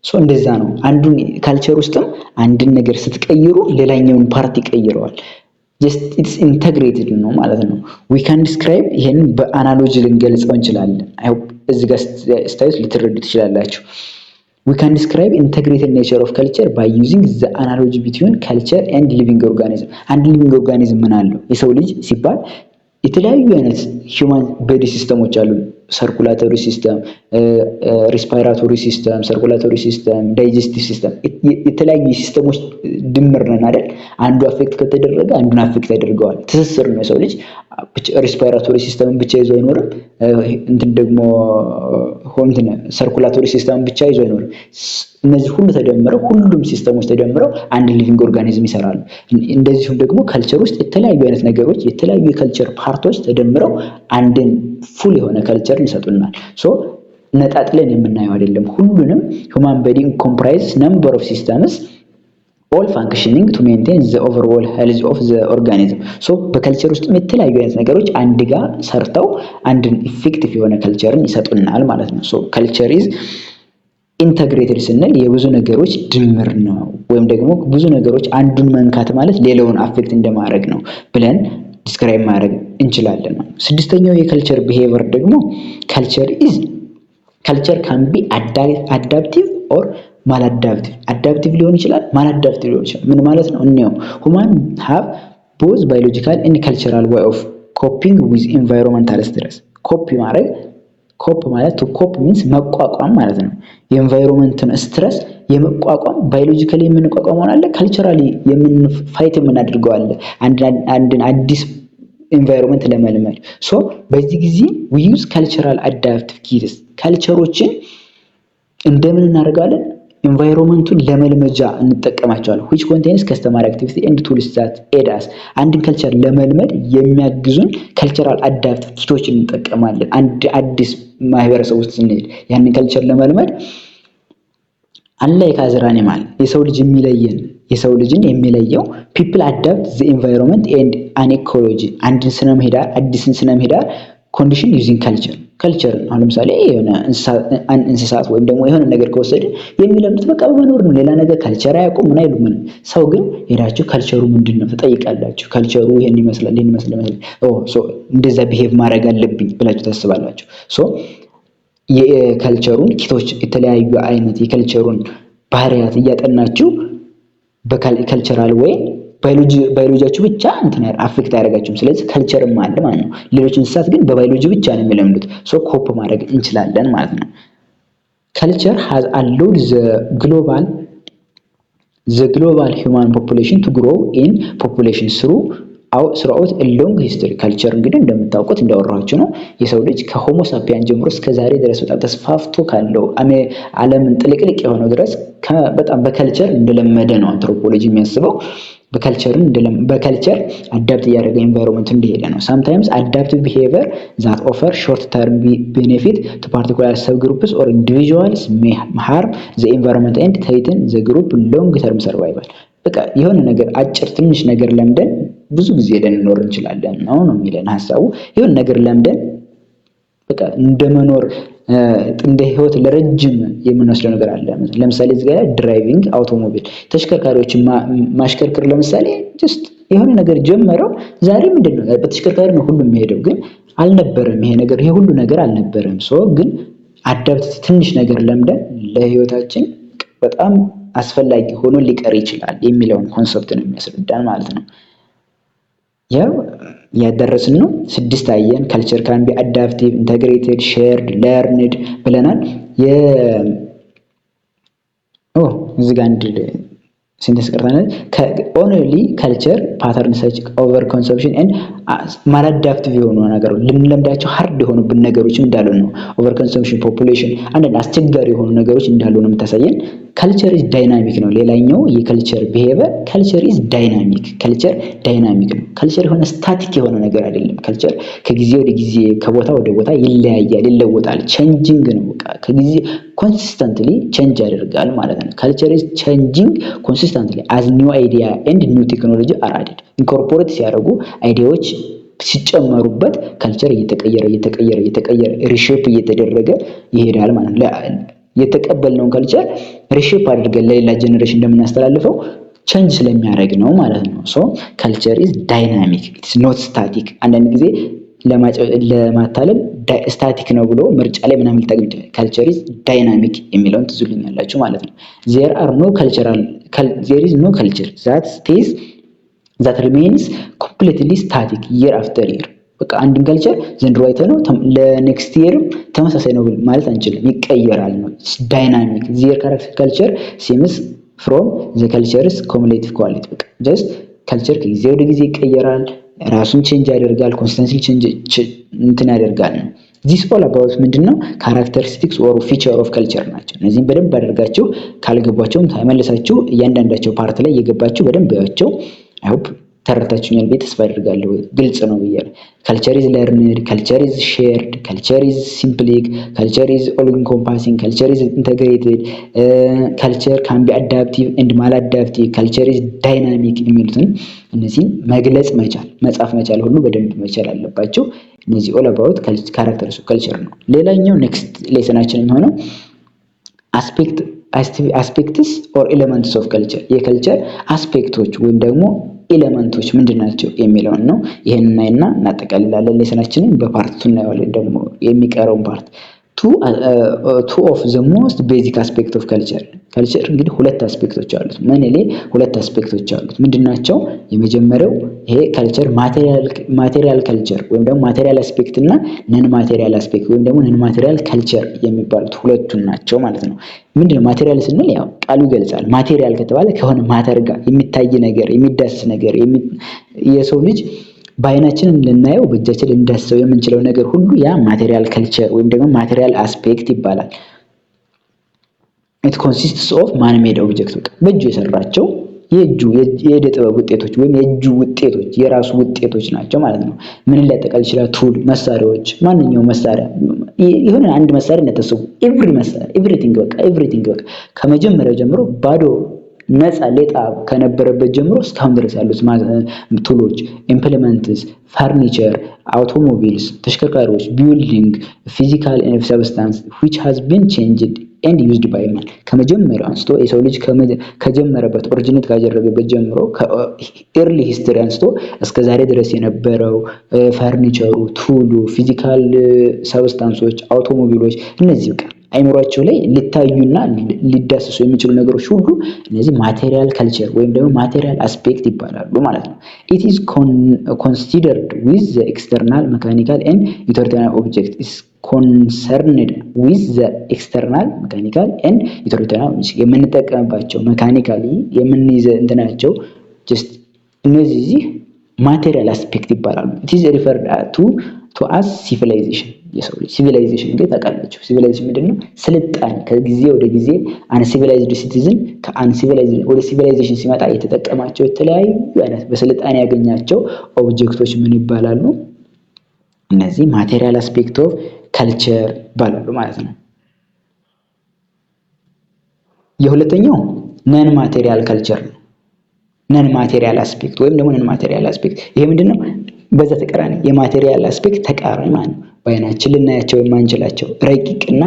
ሶ እንደዛ ነው። አንዱን ካልቸር ውስጥም አንድን ነገር ስትቀይሩ ሌላኛውን ፓርት ይቀይረዋል። ጀስት ኢትስ ኢንተግሬትድ ነው ማለት ነው። ዊ ካን ዲስክራይብ፣ ይሄንን በአናሎጂ ልንገልጸው እንችላለን። አይ ሆፕ እዚህ ጋር ስታዩት ልትረዱ ትችላላችሁ። we can describe integrated nature of culture by using the analogy between culture and living organism. አንድ ሊቪንግ ኦርጋኒዝም ምን አለው? የሰው ልጅ ሲባል የተለያዩ አይነት ሂውማን ቦዲ ሲስተሞች አሉ። ሰርኩላቶሪ ሲስተም፣ ሪስፓይራቶሪ ሲስተም፣ ሰርኩላቶሪ ሲስተም፣ ዳይጀስቲቭ ሲስተም፣ የተለያዩ ሲስተሞች ድምር ነን አይደል? አንዱ አፌክት ከተደረገ አንዱን አፌክት ያደርገዋል። ትስስር ነው። የሰው ልጅ ሪስፓይራቶሪ ሲስተምን ብቻ ይዞ አይኖርም። እንትን ደግሞ ሰርኩላቶሪ ሲስተምን ብቻ ይዞ አይኖርም። እነዚህ ሁሉ ተደምረው ሁሉም ሲስተሞች ተደምረው አንድ ሊቪንግ ኦርጋኒዝም ይሰራሉ። እንደዚሁም ደግሞ ካልቸር ውስጥ የተለያዩ አይነት ነገሮች የተለያዩ የካልቸር ፓርቶች ተደምረው አንድን ፉል የሆነ ካልቸርን ይሰጡናል። ሶ ነጣጥለን የምናየው አይደለም። ሁሉንም ሁማን ቦዲ ኮምፕራይዝ ነምበር ኦፍ ሲስተምስ ኦል ፋንክሽኒንግ ቱ ሜንቴን ዘ ኦቨርኦል ሄልዝ ኦፍ ዘ ኦርጋኒዝም። ሶ በካልቸር ውስጥ የተለያዩ አይነት ነገሮች አንድ ጋር ሰርተው አንድን ኢፌክቲቭ የሆነ ካልቸርን ይሰጡናል ማለት ነው። ሶ ካልቸር ኢዝ ኢንተግሬትድ ስንል የብዙ ነገሮች ድምር ነው፣ ወይም ደግሞ ብዙ ነገሮች አንዱን መንካት ማለት ሌላውን አፌክት እንደማድረግ ነው ብለን ዲስክራይብ ማድረግ እንችላለን። ስድስተኛው የካልቸር ቢሄቪየር ደግሞ ካልቸር ካን ቢ አዳፕቲቭ ኦር ማላዳፕቲቭ። አዳፕቲቭ ሊሆን ይችላል፣ ማላዳፕቲቭ ሊሆን ይችላል። ምን ማለት ነው? እንየው። ሁማን ሃቭ ቦዝ ባዮሎጂካል ኤንድ ካልቸራል way of coping with environmental stress። ኮፕ ማለት ቱ ኮፕ ሚንስ መቋቋም ማለት ነው። የኤንቫይሮንመንትን ስትረስ የመቋቋም ባዮሎጂካሊ የምንቋቋመው አለ፣ ካልቸራሊ ፋይት የምናደርገው አለ። አንድን አዲስ ኤንቫይሮንመንት ለመልመድ ሶ በዚህ ጊዜ we use cultural adaptive kits። ካልቸሮችን እንደምን እናደርጋለን? ኤንቫይሮንመንቱን ለመልመጃ እንጠቀማቸዋለን። which contains customary activity and tools that aid us። አንድን ካልቸር ለመልመድ የሚያግዙን ካልቸራል አዳፕቲቭ ኪቶችን እንጠቀማለን። አንድ አዲስ ማህበረሰብ ውስጥ ስንሄድ ያንን ካልቸር ለመልመድ አለ የካዘር አኒማል የሰው ልጅ የሚለየን የሰው ልጅን የሚለየው people adapt the environment and an ecology አንድን ስነ ምህዳር አዲስን ስነ ምህዳር ኮንዲሽን ዩዚንግ ካልቸር አሁን ለምሳሌ የሆነ እንስሳት ወይም ደግሞ የሆነ ነገር ከወሰደ የሚለምዱት በቃ በመኖር ነው። ሌላ ነገር ካልቸር አያውቁም ምን አይሉም። ሰው ግን ሄዳችሁ ካልቸሩ ምንድነው ትጠይቃላችሁ። ካልቸሩ ይሄን ይመስላል እንደዛ ቢሄቭ ማድረግ አለብኝ ብላችሁ ታስባላችሁ። የካልቸሩን ኪቶች የተለያዩ አይነት የካልቸሩን ባህሪያት እያጠናችሁ በካልቸራል ወይ ባዮሎጂያችሁ ብቻ አፌክት አያደርጋችሁም። ስለዚህ ካልቸርም አለ ማለት ነው። ሌሎች እንስሳት ግን በባዮሎጂ ብቻ ነው የሚለምዱት። ኮፕ ማድረግ እንችላለን ማለት ነው። ካልቸር has allowed the global human population to grow in population throughout a long history ካልቸር እንግዲህ እንደምታውቁት እንዳወራችሁ ነው የሰው ልጅ ከሆሞ ሳፒያን ጀምሮ እስከ ዛሬ ድረስ በጣም ተስፋፍቶ ካለው ዓለምን ጥልቅልቅ የሆነው ድረስ በጣም በካልቸር እንደለመደ ነው አንትሮፖሎጂ የሚያስበው። በካልቸር አዳፕት ያደረገ ኤንቫይሮንመንት እንደሄደ ነው። sometimes adaptive behavior that offer short term benefit to particular subgroups or individuals may harm the environment and threaten the group long term survival በቃ የሆነ ነገር አጭር ትንሽ ነገር ለምደን ብዙ ጊዜ ልንኖር እንችላለን ነው የሚለን ሐሳቡ። የሆነ ነገር ለምደን በቃ እንደመኖር እንደ ህይወት ለረጅም የምንወስደው ነገር አለ። ለምሳሌ እዚህ ጋር ድራይቪንግ አውቶሞቢል ተሽከርካሪዎችን ማሽከርከር ለምሳሌ ጀስት የሆነ ነገር ጀመረው ዛሬ ምንድነው በተሽከርካሪ ነው ሁሉም የሚሄደው ግን አልነበረም ይሄ ሁሉ ነገር አልነበረም። ግን አዳፕት ትንሽ ነገር ለምደን ለህይወታችን በጣም አስፈላጊ ሆኖ ሊቀር ይችላል የሚለውን ኮንሰፕት ነው የሚያስረዳን ማለት ነው። ያው ያደረስን ነው 6 አየን። ካልቸር ካን ቢ አዳፕቲቭ ኢንተግሬትድ ሼርድ ለርንድ ብለናል። እዚህ ጋር አንድ ሲንተስ ቀርተናል። ኦንሊ ካልቸር ፓተርን ሰች ኦቨር ኮንሰፕሽን ኤንድ ማላዳፕቲቭ የሆኑ ነገሮች ልንለምዳቸው ሃርድ የሆኑብን ነገሮች እንዳሉ ነው። ኦቨር ኮንሰፕሽን ፖፑሌሽን አንዳንድ አስቸጋሪ የሆኑ ነገሮች እንዳሉ ነው የምታሳየን። ካልቸር ኢዝ ዳይናሚክ ነው ሌላኛው የካልቸር ቢሄቨር። ካልቸር ኢዝ ዳይናሚክ ነው። ካልቸር የሆነ ስታቲክ የሆነ ነገር አይደለም። ካልቸር ከጊዜ ወደ ጊዜ ከቦታ ወደ ቦታ ይለያያል፣ ይለወጣል። ቼንጂንግ ነው። በቃ ከጊዜ ኮንሲስተንትሊ ቼንጅ ያደርጋል ማለት ነው። ካልቸር ኢዝ ቼንጂንግ ኮንሲስተንትሊ as new idea and new technology are added ኢንኮርፖሬት ሲያደርጉ አይዲያዎች ሲጨመሩበት ካልቸር እየተቀየረ ሪሼፕ እየተደረገ ይሄዳል ማለት ነው። የተቀበልነውን ካልቸር ሪሼፕ አድርገን ለሌላ ጀነሬሽን እንደምናስተላልፈው ቼንጅ ስለሚያደርግ ነው ማለት ነው። ካልቸር ኢዝ ዳይናሚክ ኢትስ ኖት ስታቲክ። አንዳንድ ጊዜ ለማታለል ስታቲክ ነው ብሎ ምርጫ ላይ ምናምን ልታገኝ ይችላል። ካልቸር ኢዝ ዳይናሚክ የሚለውን ትዙልኛላችሁ ማለት ነው። there is no culture that remains completely static year after year በቃ አንድን ካልቸር ዘንድሮ አይተነው ለኔክስት ይርም ተመሳሳይ ነው ማለት አንችልም፣ ይቀየራል ነው። ዳይናሚክ their character culture seems from the culture's cumulative quality በቃ ጀስት ካልቸር ከጊዜ ወደ ጊዜ ይቀየራል፣ ራሱን ቼንጅ ያደርጋል፣ ኮንስታንትሊ ቼንጅ ያደርጋል ነው። this all about ምንድነው characteristics or feature of culture ናቸው። እነዚህን በደንብ አድርጋችሁ ካልገባችሁም ተመልሳችሁ እያንዳንዳቸው ፓርት ላይ እየገባችሁ በደንብ ያቸው I hope ተረታችሁኛል ብዬ ተስፋ አደርጋለሁ። ግልጽ ነው ብያለሁ። ካልቸር ኢዝ ለርንድ፣ ካልቸር ኢዝ ሼርድ፣ ካልቸር ኢዝ ሲምፕሊክ፣ ካልቸር ኢዝ ኦል ኢንኮምፓሲንግ፣ ካልቸር ኢዝ ኢንተግሬትድ፣ ካልቸር ካን ቢ አዳፕቲቭ ኤንድ ማላዳፕቲቭ፣ ካልቸር ኢዝ ዳይናሚክ የሚሉትን እነዚህን መግለጽ መጻፍ መቻል ሁሉ በደንብ መቻል አለባቸው። እነዚህ ኦል አባውት ካራክተርስ ኦፍ ካልቸር ነው። ሌላኛው ኔክስት ሌሰናችን የሚሆነው አስፔክትስ ኦር ኤሌመንትስ ኦፍ ካልቸር የካልቸር አስፔክቶች ወይም ደግሞ ኤሌመንቶች ምንድናቸው የሚለውን ነው። ይሄንን እናይና እናጠቃልላለን ሌሰናችንን። በፓርት 2 እናየዋለን ደግሞ የሚቀረውን ፓርት two of the most basic aspect of culture ካልቸር እንግዲህ ሁለት አስፔክቶች አሉት። ሁለት አስፔክቶች አሉት። ምንድናቸው? የመጀመሪያው ይሄ ካልቸር ማቴሪያል ካልቸር ወይም ደግሞ ማቴሪያል አስፔክት እና ነን ማቴሪያል አስፔክት ወይም ደግሞ ነን ማቴሪያል ካልቸር የሚባሉት ሁለቱን ናቸው ማለት ነው። ምንድነው ማቴሪያል ስንል ያው ቃሉ ይገልጻል። ማቴሪያል ከተባለ ከሆነ ማተር ጋር የሚታይ ነገር የሚዳስስ ነገር የሰው ልጅ በአይናችን ልናየው በእጃችን ልንዳስሰው የምንችለው ነገር ሁሉ ያ ማቴሪያል ካልቸር ወይም ደግሞ ማቴሪያል አስፔክት ይባላል። it consists of man-made objects በእጁ የሰራቸው የእደ ጥበብ ውጤቶች ወይም የእጁ ውጤቶች የራሱ ውጤቶች ናቸው ማለት ነው። ምን ሊያጠቃልል ይችላል? ቱል መሳሪያዎች፣ ማንኛውም መሳሪያ የሆነ አንድ መሳሪያ እንደተሰው ኤቭሪቲንግ በቃ ከመጀመሪያው ጀምሮ ባዶ ነፃ ሌጣ ከነበረበት ጀምሮ እስካሁን ድረስ ያሉት ቱሎች፣ ኢምፕሊመንትስ፣ ፈርኒቸር፣ አውቶሞቢልስ፣ ተሽከርካሪዎች፣ ቢልዲንግ፣ ፊዚካል ሰብስታንስ which has been changed and used by man ከመጀመሪያው አንስቶ የሰው ልጅ ከጀመረበት ኦሪጂኔት ካደረገበት ጀምሮ ከኤርሊ ሂስትሪ አንስቶ እስከ ዛሬ ድረስ የነበረው ፈርኒቸሩ፣ ቱሉ፣ ፊዚካል ሰብስታንሶች፣ አውቶሞቢሎች እነዚህ በቃ አይምሯቸው ላይ ሊታዩና ሊዳሰሱ የሚችሉ ነገሮች ሁሉ እነዚህ ማቴሪያል ካልቸር ወይም ደግሞ ማቴሪያል አስፔክት ይባላሉ ማለት ነው። it is considered with the external mechanical and utilitarian object is concerned with the external mechanical and utilitarian የምንጠቀምባቸው ሜካኒካሊ የምንይዘ እንትናቸው just እነዚህ ማቴሪያል አስፔክት ይባላሉ። it is referred to as civilization የሰው ልጅ ሲቪላይዜሽን እንግዲህ ታውቃላችሁ። ሲቪላይዜሽን ምንድነው? ስልጣኔ ከጊዜ ወደ ጊዜ አንሲቪላይዝድ ሲቲዝን ከአንሲቪላይዝድ ወደ ሲቪላይዜሽን ሲመጣ የተጠቀማቸው የተለያዩ አይነት በስልጣኔ ያገኛቸው ኦብጀክቶች ምን ይባላሉ? እነዚህ ማቴሪያል አስፔክት ኦፍ ካልቸር ይባላሉ ማለት ነው። የሁለተኛው ነን ማቴሪያል ካልቸር ነው። ነን ማቴሪያል አስፔክት ወይም ደግሞ ነን ማቴሪያል አስፔክት ይሄ ምንድነው? በዛ ተቃራኒ የማቴሪያል አስፔክት ተቃራኒ ማለት ነው። በአይናችን ልናያቸው የማንችላቸው ረቂቅና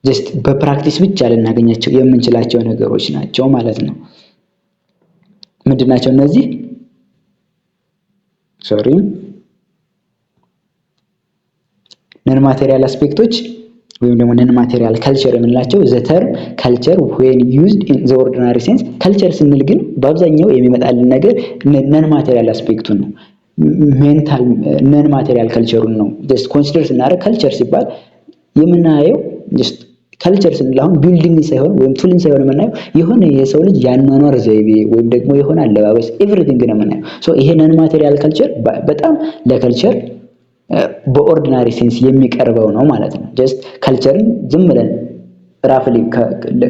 ጀስት በፕራክቲስ ብቻ ልናገኛቸው የምንችላቸው ነገሮች ናቸው ማለት ነው። ምንድናቸው እነዚህ? ነን ማቴሪያል አስፔክቶች ወይም ደግሞ ነን ማቴሪያል ካልቸር የምንላቸው ዘ ተርም ካልቸር when used in the ordinary sense ካልቸር ስንል ግን በአብዛኛው የሚመጣልን ነገር ነን ማቴሪያል አስፔክቱን ነው። ሜንታል ነን ማቴሪያል ካልቸሩን ነው ጀስት ኮንሲደር ስናደርግ ካልቸር ሲባል የምናየው ጀስት ካልቸር ስንል አሁን ቢልዲንግ ሳይሆን ወይም ቱልን ሳይሆን የምናየው የሆነ የሰው ልጅ ያኗኗር ዘይቤ ወይም ደግሞ የሆነ አለባበስ ኤቭሪቲንግ ነው የምናየው። ሶ ይሄ ነን ማቴሪያል ካልቸር በጣም ለካልቸር በኦርዲናሪ ሴንስ የሚቀርበው ነው ማለት ነው። ጀስት ካልቸርን ዝም ብለን ራፍሊ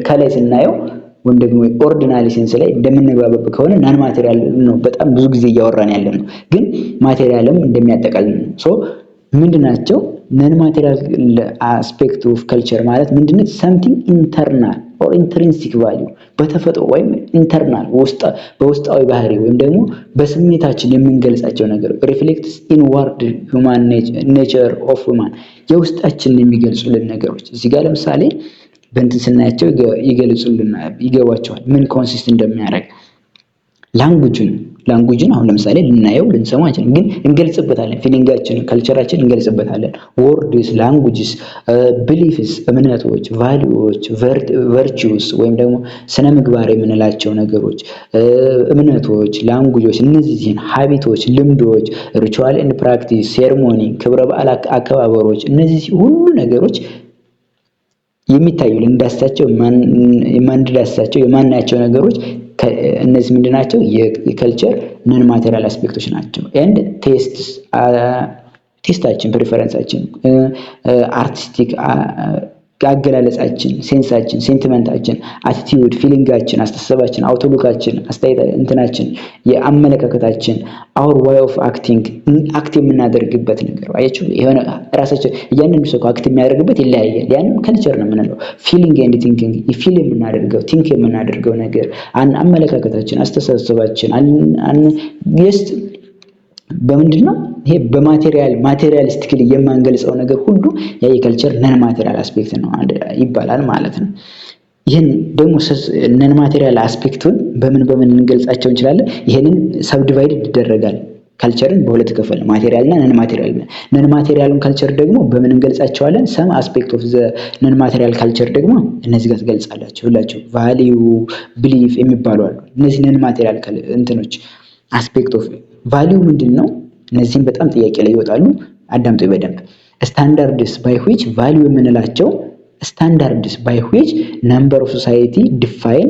ከላይ ስናየው ወይም ደግሞ ኦርዲናሪ ሴንስ ላይ እንደምንግባባው ከሆነ ናን ማቴሪያል ነው በጣም ብዙ ጊዜ እያወራን ያለነው፣ ግን ማቴሪያልም እንደሚያጠቃልል ነው። ሶ ምንድናቸው ነን ማቴሪያል አስፔክት ኦፍ ካልቸር ማለት ምንድነው? something internal or intrinsic value በተፈጥሮ ወይም ኢንተርናል በውስጣዊ ባህሪ ወይም ደግሞ በስሜታችን የምንገልጻቸው ነገር reflects inward human nature of human የውስጣችንን የሚገልጹልን ነገሮች እዚህ ጋር ለምሳሌ በእንትን ስናያቸው ይገባቸዋል ምን ኮንሲስት እንደሚያደርግ። ላንጉጅን አሁን ለምሳሌ ልናየው ልንሰማው አንችልም፣ ግን እንገልጽበታለን። ፊሊንጋችንን ካልቸራችንን እንገልጽበታለን። ወርድስ፣ ላንጉጅስ፣ ቢሊፍስ እምነቶች፣ ቫልዩዎች፣ ቨርቹስ ወይም ደግሞ ስነ ምግባር የምንላቸው ነገሮች እምነቶች፣ ላንጉጆች እነዚህን ሃቢቶች፣ ልምዶች፣ ሪቹዋል ኤንድ ፕራክቲስ፣ ሴርሞኒ ክብረ በዓል አከባበሮች እነዚህ ሁሉ ነገሮች የሚታዩ ልንዳስሳቸው የማንዳስሳቸው የማናያቸው ነገሮች እነዚህ ምንድናቸው? የካልቸር ነን ማቴሪያል አስፔክቶች ናቸው። ኤንድ ቴስታችን ፕሪፈረንሳችን አርቲስቲክ አገላለጻችን ሴንሳችን ሴንቲመንታችን አቲቲዩድ ፊሊንጋችን አስተሳሰባችን አውቶሉካችን እንትናችን የአመለካከታችን አወር ዋይ ኦፍ አክቲንግ አክት የምናደርግበት ነገር አያችሁ። የሆነ ራሳችን እያንዳንዱ ሰው አክት የሚያደርግበት ይለያያል። ያንም ካልቸር ነው የምንለው። ፊሊንግ ኤንድ ቲንኪንግ ፊል የምናደርገው ቲንክ የምናደርገው ነገር አመለካከታችን አስተሳሰባችን ጀስት በምንድነው ይሄ ማቴሪያሊስቲክሊ የማንገልጸው ነገር ሁሉ ያ የካልቸር ነን ማቴሪያል አስፔክት ነው ይባላል ማለት ነው። ይሄን ደግሞ ነን ማቴሪያል አስፔክቱን በምን እንገልጻቸው እንችላለን? ይሄንን ሰብዲቫይድ ይደረጋል። ካልቸርን በሁለት ከፈል ማቴሪያል እና ነን ማቴሪያል። ነን ማቴሪያሉን ካልቸር ደግሞ በምን እንገልጻቸዋለን? ሰም አስፔክት ኦፍ ዘ ነን ማቴሪያል ካልቸር ደግሞ እነዚህ ጋር ትገልጻላችሁ ሁላችሁ ቫልዩ ቢሊፍ የሚባሉ አሉ። እነዚህ ነን ማቴሪያል እንትኖች አስፔክት ኦፍ ቫልዩ ምንድነው? እነዚህም በጣም ጥያቄ ላይ ይወጣሉ። አዳምጡ በደንብ። ስታንዳርድስ ባይ which ቫልዩ የምንላቸው ስታንዳርድስ ባይ which number of society define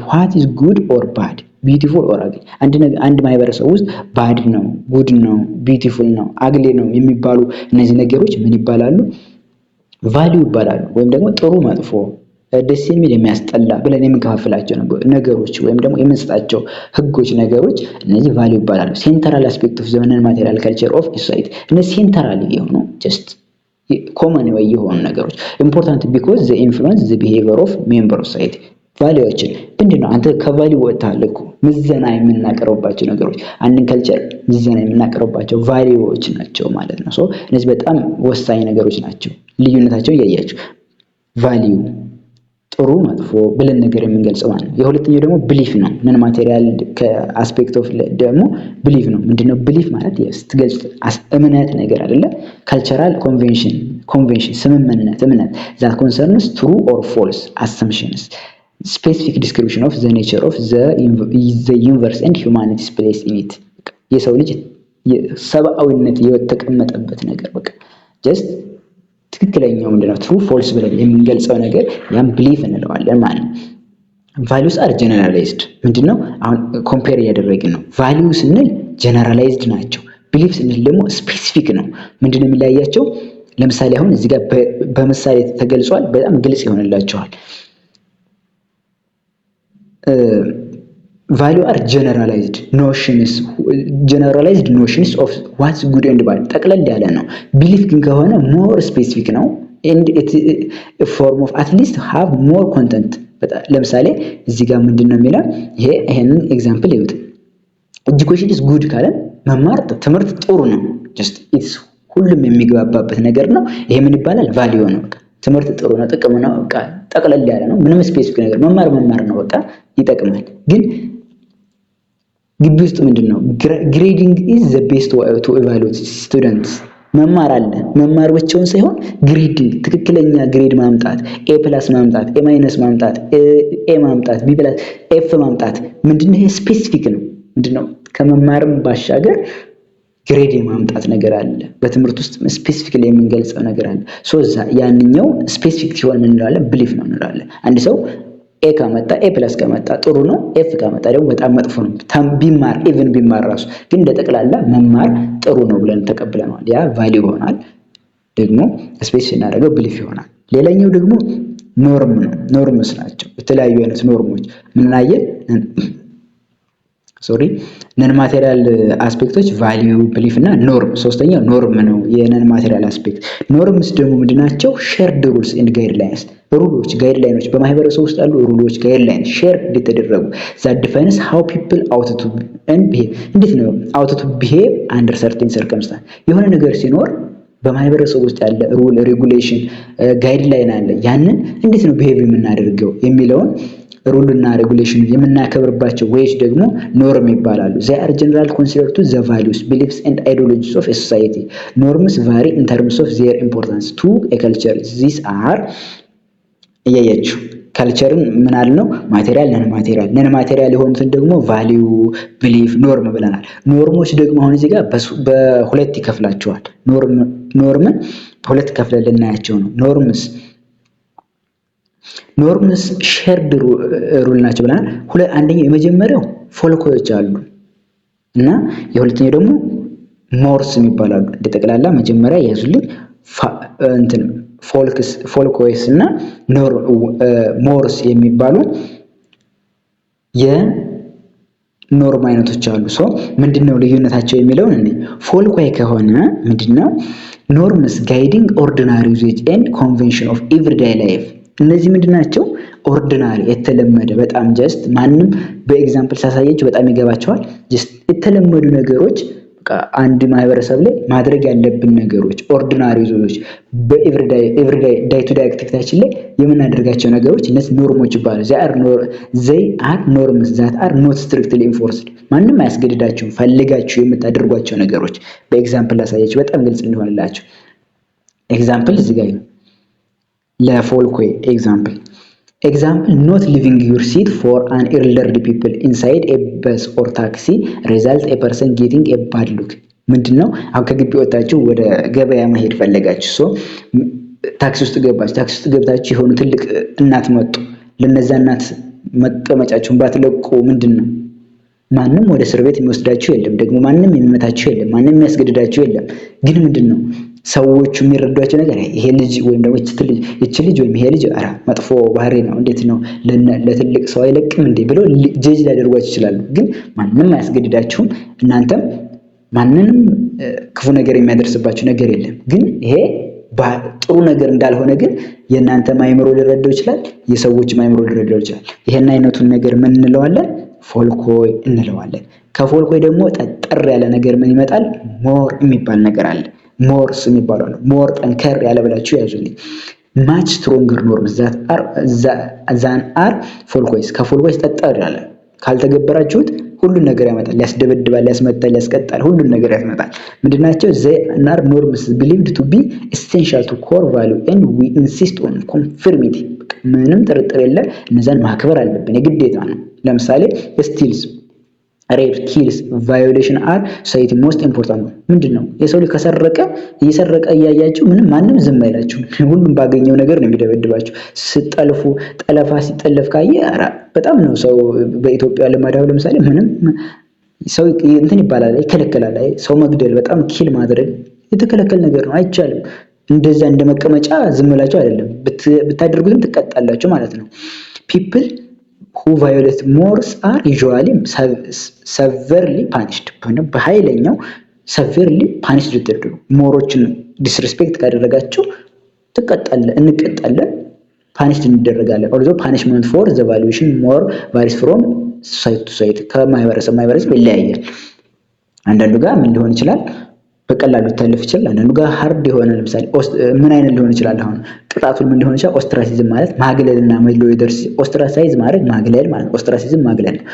what is good or bad beautiful or ugly አንድ ማህበረሰብ ውስጥ ባድ ነው፣ ጉድ ነው፣ ቢዩቲፉል ነው፣ አግሊ ነው የሚባሉ እነዚህ ነገሮች ምን ይባላሉ? ቫልዩ ይባላሉ። ወይም ደግሞ ጥሩ መጥፎ ደስ የሚል የሚያስጠላ ብለን የምንከፋፍላቸው ነገሮች ወይም ደግሞ የምንሰጣቸው ህጎች ነገሮች እነዚህ ቫልዩ ይባላሉ። ሴንትራል አስፔክት ኦፍ ዘ ነን ማቴሪያል ካልቸር ኦፍ ሶሳይቲ እነዚህ ሴንትራል የሆኑ ጀስት ኮመን ወይ የሆኑ ነገሮች ኢምፖርታንት ቢኮዝ ዘ ኢንፍሉዌንስ ዘ ቢሄቪየር ኦፍ ሜምበር ኦፍ ሶሳይቲ ቫሊዎችን ምንድነው? አንተ ከቫሊዩ ወጥተሃል እኮ። ምዘና የምናቀርብባቸው ነገሮች አንድን ከልቸር ምዘና የምናቀርብባቸው ቫሊዩዎች ናቸው ማለት ነው። ሶ እነዚህ በጣም ወሳኝ ነገሮች ናቸው። ልዩነታቸው እያያችሁ ቫሊዩ ጥሩ መጥፎ ብለን ነገር የምንገልጸው ማለት ነው። የሁለተኛው ደግሞ ብሊፍ ነው። ነን ማቴሪያል ከአስፔክት ኦፍ ደግሞ ብሊፍ ነው። ምንድነው ብሊፍ ማለት? ስትገልጽ እምነት ነገር አይደለ? ካልቸራል ኮንቬንሽን ስምምነት እምነት that concerns true or false assumptions specific description of the nature of the universe and humanity's place in it የሰው ልጅ ሰብአዊነት የተቀመጠበት ነገር በቃ ጀስት ትክክለኛው ምንድነው ትሩ ፎልስ ብለን የምንገልጸው ነገር ያን ብሊፍ እንለዋለን ማለት ነው። ቫልዩስ አር ጀነራላይዝድ ምንድነው? አሁን ኮምፔር እያደረግን ነው። ቫልዩ ስንል ጀነራላይዝድ ናቸው። ብሊፍ ስንል ደግሞ ስፔሲፊክ ነው። ምንድነው የሚለያያቸው? ለምሳሌ አሁን እዚህ ጋር በምሳሌ ተገልጿል። በጣም ግልጽ ይሆንላችኋል። value are generalized notions of what's good and bad ጠቅለል ያለ ነው። belief ግን ከሆነ more specific ነው and it a form of at least have more content። ለምሳሌ እዚህ ጋር ምንድነው የሚለው? ይሄንን ኤግዛምፕል ይዩት። education is good ካለ መማር ትምህርት ጥሩ ነው። just it's ሁሉም የሚግባባበት ነገር ነው። ይሄ ምን ይባላል? value ነው። በቃ ትምህርት ጥሩ ነው፣ ጥቅም ነው። በቃ ጠቅለል ያለ ነው። ምንም ስፔሲፊክ ነገር መማር ነው። በቃ ይጠቅማል። ግን ግቢ ውስጥ ምንድነው? ግሬዲንግ ኢዝ ዘ ቤስት way to evaluate students። መማር አለ። መማር ብቻውን ሳይሆን ግሬዲንግ ትክክለኛ ግሬድ ማምጣት፣ ኤ ፕላስ ማምጣት፣ ኤ ማይነስ ማምጣት፣ ኤ ማምጣት፣ ቢ ፕላስ ኤፍ ማምጣት ምንድነው? ይሄ ስፔሲፊክ ነው። ምንድነው? ከመማርም ባሻገር ግሬድ የማምጣት ነገር አለ። በትምህርት ውስጥ ስፔሲፊክ ላይ የምንገልጸው ነገር አለ። ሶዛ ያንኛው ስፔሲፊክ ሲሆን ምን እንላለን? ብሊፍ ነው እንላለን። አንድ ሰው ኤ ካመጣ ኤ ፕላስ ካመጣ ጥሩ ነው። ኤፍ ካመጣ ደግሞ በጣም መጥፎ ነው። ቢማር ራሱ ግን እንደጠቅላላ መማር ጥሩ ነው ብለን ተቀብለናል። ያ ቫልዩ ይሆናል። ደግሞ ስፔሲፊክ እናደርገው ብሊፍ ይሆናል። ሌላኛው ደግሞ ኖርም ነው። ኖርምስ ናቸው። የተለያዩ አይነት ኖርሞች ምን አየን? ነን ማቴሪያል አስፔክቶች ቫልዩ፣ ብሊፍ እና ኖርም። ሶስተኛው ኖርም ነው የነን ማቴሪያል አስፔክት። ኖርምስ ደግሞ ምንድናቸው? ሼርድ ሩልስ ኤንድ ጋይድላይንስ ሩሎች፣ ጋይድላይኖች በማህበረሰብ ውስጥ ያሉ ሩሎች፣ ጋይድላይንስ ሼር የተደረጉ that defines how people ought to and behave። እንዴት ነው ought to behave under certain circumstances? የሆነ ነገር ሲኖር በማህበረሰብ ውስጥ ያለ ሩል፣ ሬጉሌሽን፣ ጋይድላይን አለ። ያንን እንዴት ነው ቢሄቭ የምናደርገው የሚለውን ሩል እና ሬጉሌሽን የምናከብርባቸው ወይስ ደግሞ ኖርም ይባላሉ። they are general considered to the values, beliefs and ideologies of a society. norms vary in terms of their importance to a culture. these are እያያችሁ ካልቸርን ምን አልነው? ማቴሪያል፣ ነን ማቴሪያል የሆኑትን ደግሞ ቫልዩ፣ ብሊፍ፣ ኖርም ብለናል። ኖርሞች ደግሞ አሁን እዚህ ጋር በሁለት ይከፍላቸዋል። ኖርምን በሁለት ከፍለን ልናያቸው ነው። ኖርምስ ሼርድ ሩል ናቸው ብለናል። አንደኛው የመጀመሪያው ፎልኮዎች አሉ እና የሁለተኛው ደግሞ ሞርስ የሚባላሉ። እንደጠቅላላ መጀመሪያ ያዙልኝ ፎልኮይስ እና ሞርስ የሚባሉ የኖርም አይነቶች አሉ። ምንድነው ልዩነታቸው የሚለውን እኔ ፎልኮይ ከሆነ ምንድነው? ኖርምስ ጋይዲንግ ኦርዲናሪ ዩዜጅ ኤንድ ኮንቬንሽን ኦፍ ኤቭሪዴይ ላይፍ። እነዚህ ምንድናቸው? ኦርዲናሪ የተለመደ በጣም ጀስት ማንም በኤግዛምፕል ሳሳያችሁ በጣም ይገባቸዋል። ጀስት የተለመዱ ነገሮች አንድ ማህበረሰብ ላይ ማድረግ ያለብን ነገሮች ኦርዲናሪ ዩዞች በኤቭሪዴይ ዳይ ቱ ዳይ አክቲቪቲያችን ላይ የምናደርጋቸው ነገሮች እነዚህ ኖርሞች ይባላሉ። they are norms that are not strictly enforced። ማንም አያስገድዳችሁም ፈልጋችሁ የምታደርጓቸው ነገሮች። በኤግዛምፕል ላሳያችሁ በጣም ግልጽ እንዲሆንላችሁ። ኤግዛምፕል እዚህ ጋር ነው። ለፎልኮይ ኤግዛምፕል not leaving your seat for an elderly people inside a bus or taxi result a person getting a bad look። ምንድነው? አሁን ከግቢ ወጣችሁ ወደ ገበያ መሄድ ፈለጋችሁ። ታክሲ ውስጥ ገብታችሁ የሆኑ ትልቅ እናት መጡ። ለነዛ እናት መቀመጫችሁን ባትለቁ ምንድነው? ማንም ወደ እስር ቤት የሚወስዳችሁ የለም። ደግሞ ማንም የሚመታችሁ የለም። ማንም የሚያስገድዳችሁ የለም። ግን ምንድነው ሰዎቹ የሚረዷቸው ነገር ይሄ ልጅ ወይም ደግሞ እቺ ልጅ ወይም ይሄ ልጅ መጥፎ ባህሪ ነው፣ እንዴት ነው ለትልቅ ሰው አይለቅም እንዴ ብለው ጀጅ ሊያደርጓችሁ ይችላሉ። ግን ማንም አያስገድዳችሁም። እናንተም ማንንም ክፉ ነገር የሚያደርስባችሁ ነገር የለም። ግን ይሄ ጥሩ ነገር እንዳልሆነ ግን የእናንተ ማይምሮ ሊረዳው ይችላል፣ የሰዎች ማይምሮ ሊረዳው ይችላል። ይሄን አይነቱን ነገር ምን እንለዋለን? ፎልኮይ እንለዋለን። ከፎልኮይ ደግሞ ጠጠር ያለ ነገር ምን ይመጣል? ሞር የሚባል ነገር አለ። ሞርስ የሚባሉ አሉ። ሞር ጠንከር ያለ ብላችሁ ያዙልኝ። ማች ስትሮንገር ኖርምስ ዛን አር ፎልኮይስ ከፎልኮይስ ጠጠር ያለ ካልተገበራችሁት ሁሉን ነገር ያመጣል። ያስደበድባል፣ ያስመጣል፣ ያስቀጣል፣ ሁሉን ነገር ያስመጣል። ምንድናቸው? they are norms believed to be essential to core value and we insist on conformity። ምንም ጥርጥር የለ እነዛን ማክበር አለብን፣ የግዴታ ነው። ለምሳሌ ስቲልስ፣ ሬፕ፣ ኪልስ፣ ቫዮሌሽን አር ሶሳይቲ ሞስት ኢምፖርታንት ነው። ምንድነው? የሰው ልጅ ከሰረቀ እየሰረቀ እያያችሁ ምንም ማንም ዝም አይላችሁ። ሁሉም ባገኘው ነገር ነው የሚደበድባችሁ። ስጠልፉ፣ ጠለፋ ሲጠለፍ ካየ በጣም ነው ሰው በኢትዮጵያ ልማዳው ለምሳሌ ምንም ሰው እንትን ይባላል፣ ይከለከላል። ሰው መግደል፣ በጣም ኪል ማድረግ የተከለከለ ነገር ነው፣ አይቻልም። እንደዛ እንደ መቀመጫ ዝም ብላችሁ አይደለም፣ ብታደርጉትም ትቀጣላችሁ ማለት ነው። ፒፕል who violate mores are usually severely punished። በኃይለኛው severely punished ይደረጋሉ። ሞሮችን ዲስሪስፔክት ካደረጋችሁ እንቀጣለን፣ ፓኒሽድ እንደረጋለን። although punishment for the violation more varies from society to society ከማህበረሰብ ይለያያል። አንዳንዱ ጋር ምን ሊሆን ይችላል? በቀላሉ ይታለፍ ይችላል። አንዳንዱ ጋር ሃርድ የሆነ ለምሳሌ ምን አይነት ሊሆን ይችላል? አሁን ቅጣቱን ምን ሊሆን ይችላል? ኦስትራሲዝም ማለት ማግለልና መድሎ ይደርስ። ኦስትራሳይዝ ማድረግ ማግለል ማለት ነው። ኦስትራሲዝም ማግለል ነው።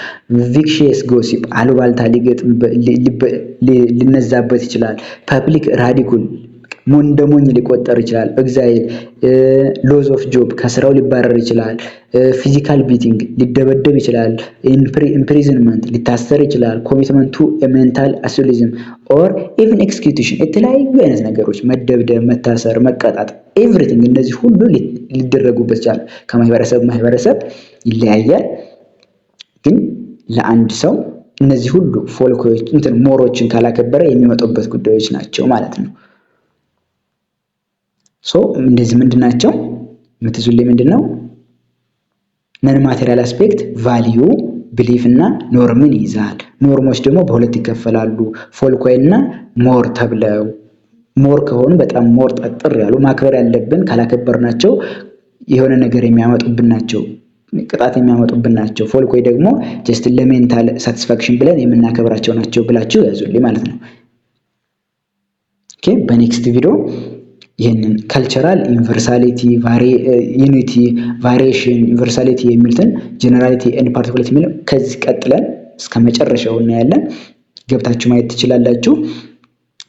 ቪክሺየስ ጎሲፕ አሉባልታ ሊነዛበት ይችላል። ፐብሊክ ራዲኩል እንደ ሞኝ ሊቆጠር ይችላል። ኤግዛይል፣ ሎዝ ኦፍ ጆብ ከስራው ሊባረር ይችላል። ፊዚካል ቢቲንግ ሊደበደብ ይችላል። ኢምፕሪዝንመንት ሊታሰር ይችላል። ኮሚትመንት ቱ ሜንታል አሶሊዝም ኦር ኢቭን ኤክስኪዩሽን የተለያዩ አይነት ነገሮች መደብደብ፣ መታሰር፣ መቀጣት ኤቭሪቲንግ እነዚህ ሁሉ ሊደረጉበት ይችላል። ከማህበረሰብ ይለያያል። ግን ለአንድ ሰው እነዚህ ሁሉ ፎልኮች ሞሮችን ካላከበረ የሚመጡበት ጉዳዮች ናቸው ማለት ነው። እንደዚህ ምንድናቸው? የምትይዙልኝ ምንድነው? ነን ማቴሪያል አስፔክት ቫልዩ፣ ቢሊፍ እና ኖርምን ይይዛል። ኖርሞች ደግሞ በሁለት ይከፈላሉ፣ ፎልኮይ እና ሞር ተብለው። ሞር ከሆኑ በጣም ሞር ጠጥር ያሉ ማክበር ያለብን፣ ካላከበርናቸው የሆነ ነገር የሚያመጡብን ናቸው፣ ቅጣት የሚያመጡብን ናቸው። ፎልኮይ ደግሞ ጀስት ለሜንታል ሳቲስፋክሽን ብለን የምናከብራቸው ናቸው ብላችሁ ያዙልኝ ማለት ነው። ኦኬ፣ በኔክስት ቪዲዮ ይህንን ካልቸራል ዩኒቨርሳሊቲ፣ ዩኒቲ፣ ቫሪዬሽን፣ ዩኒቨርሳሊቲ የሚሉትን ጀነራሊቲ ኤንድ ፓርቲኩላሪቲ የሚለው ከዚህ ቀጥለን እስከ መጨረሻው እናያለን። ገብታችሁ ማየት ትችላላችሁ።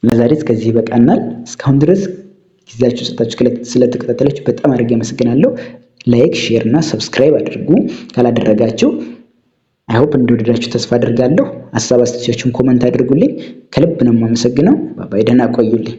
ለዛሬ እስከዚህ ይበቃናል። እስካሁን ድረስ ጊዜያችሁ ሰጣችሁ ስለተከታተላችሁ በጣም አድርጌ አመሰግናለሁ። ላይክ፣ ሼር እና ሰብስክራይብ አድርጉ ካላደረጋችሁ። አይ ሆፕ እንደወደዳችሁ ተስፋ አድርጋለሁ። ሀሳብ አስተያየታችሁን ኮሜንት አድርጉልኝ። ከልብ ነው የማመሰግነው። ባይ፣ ደህና ቆዩልኝ።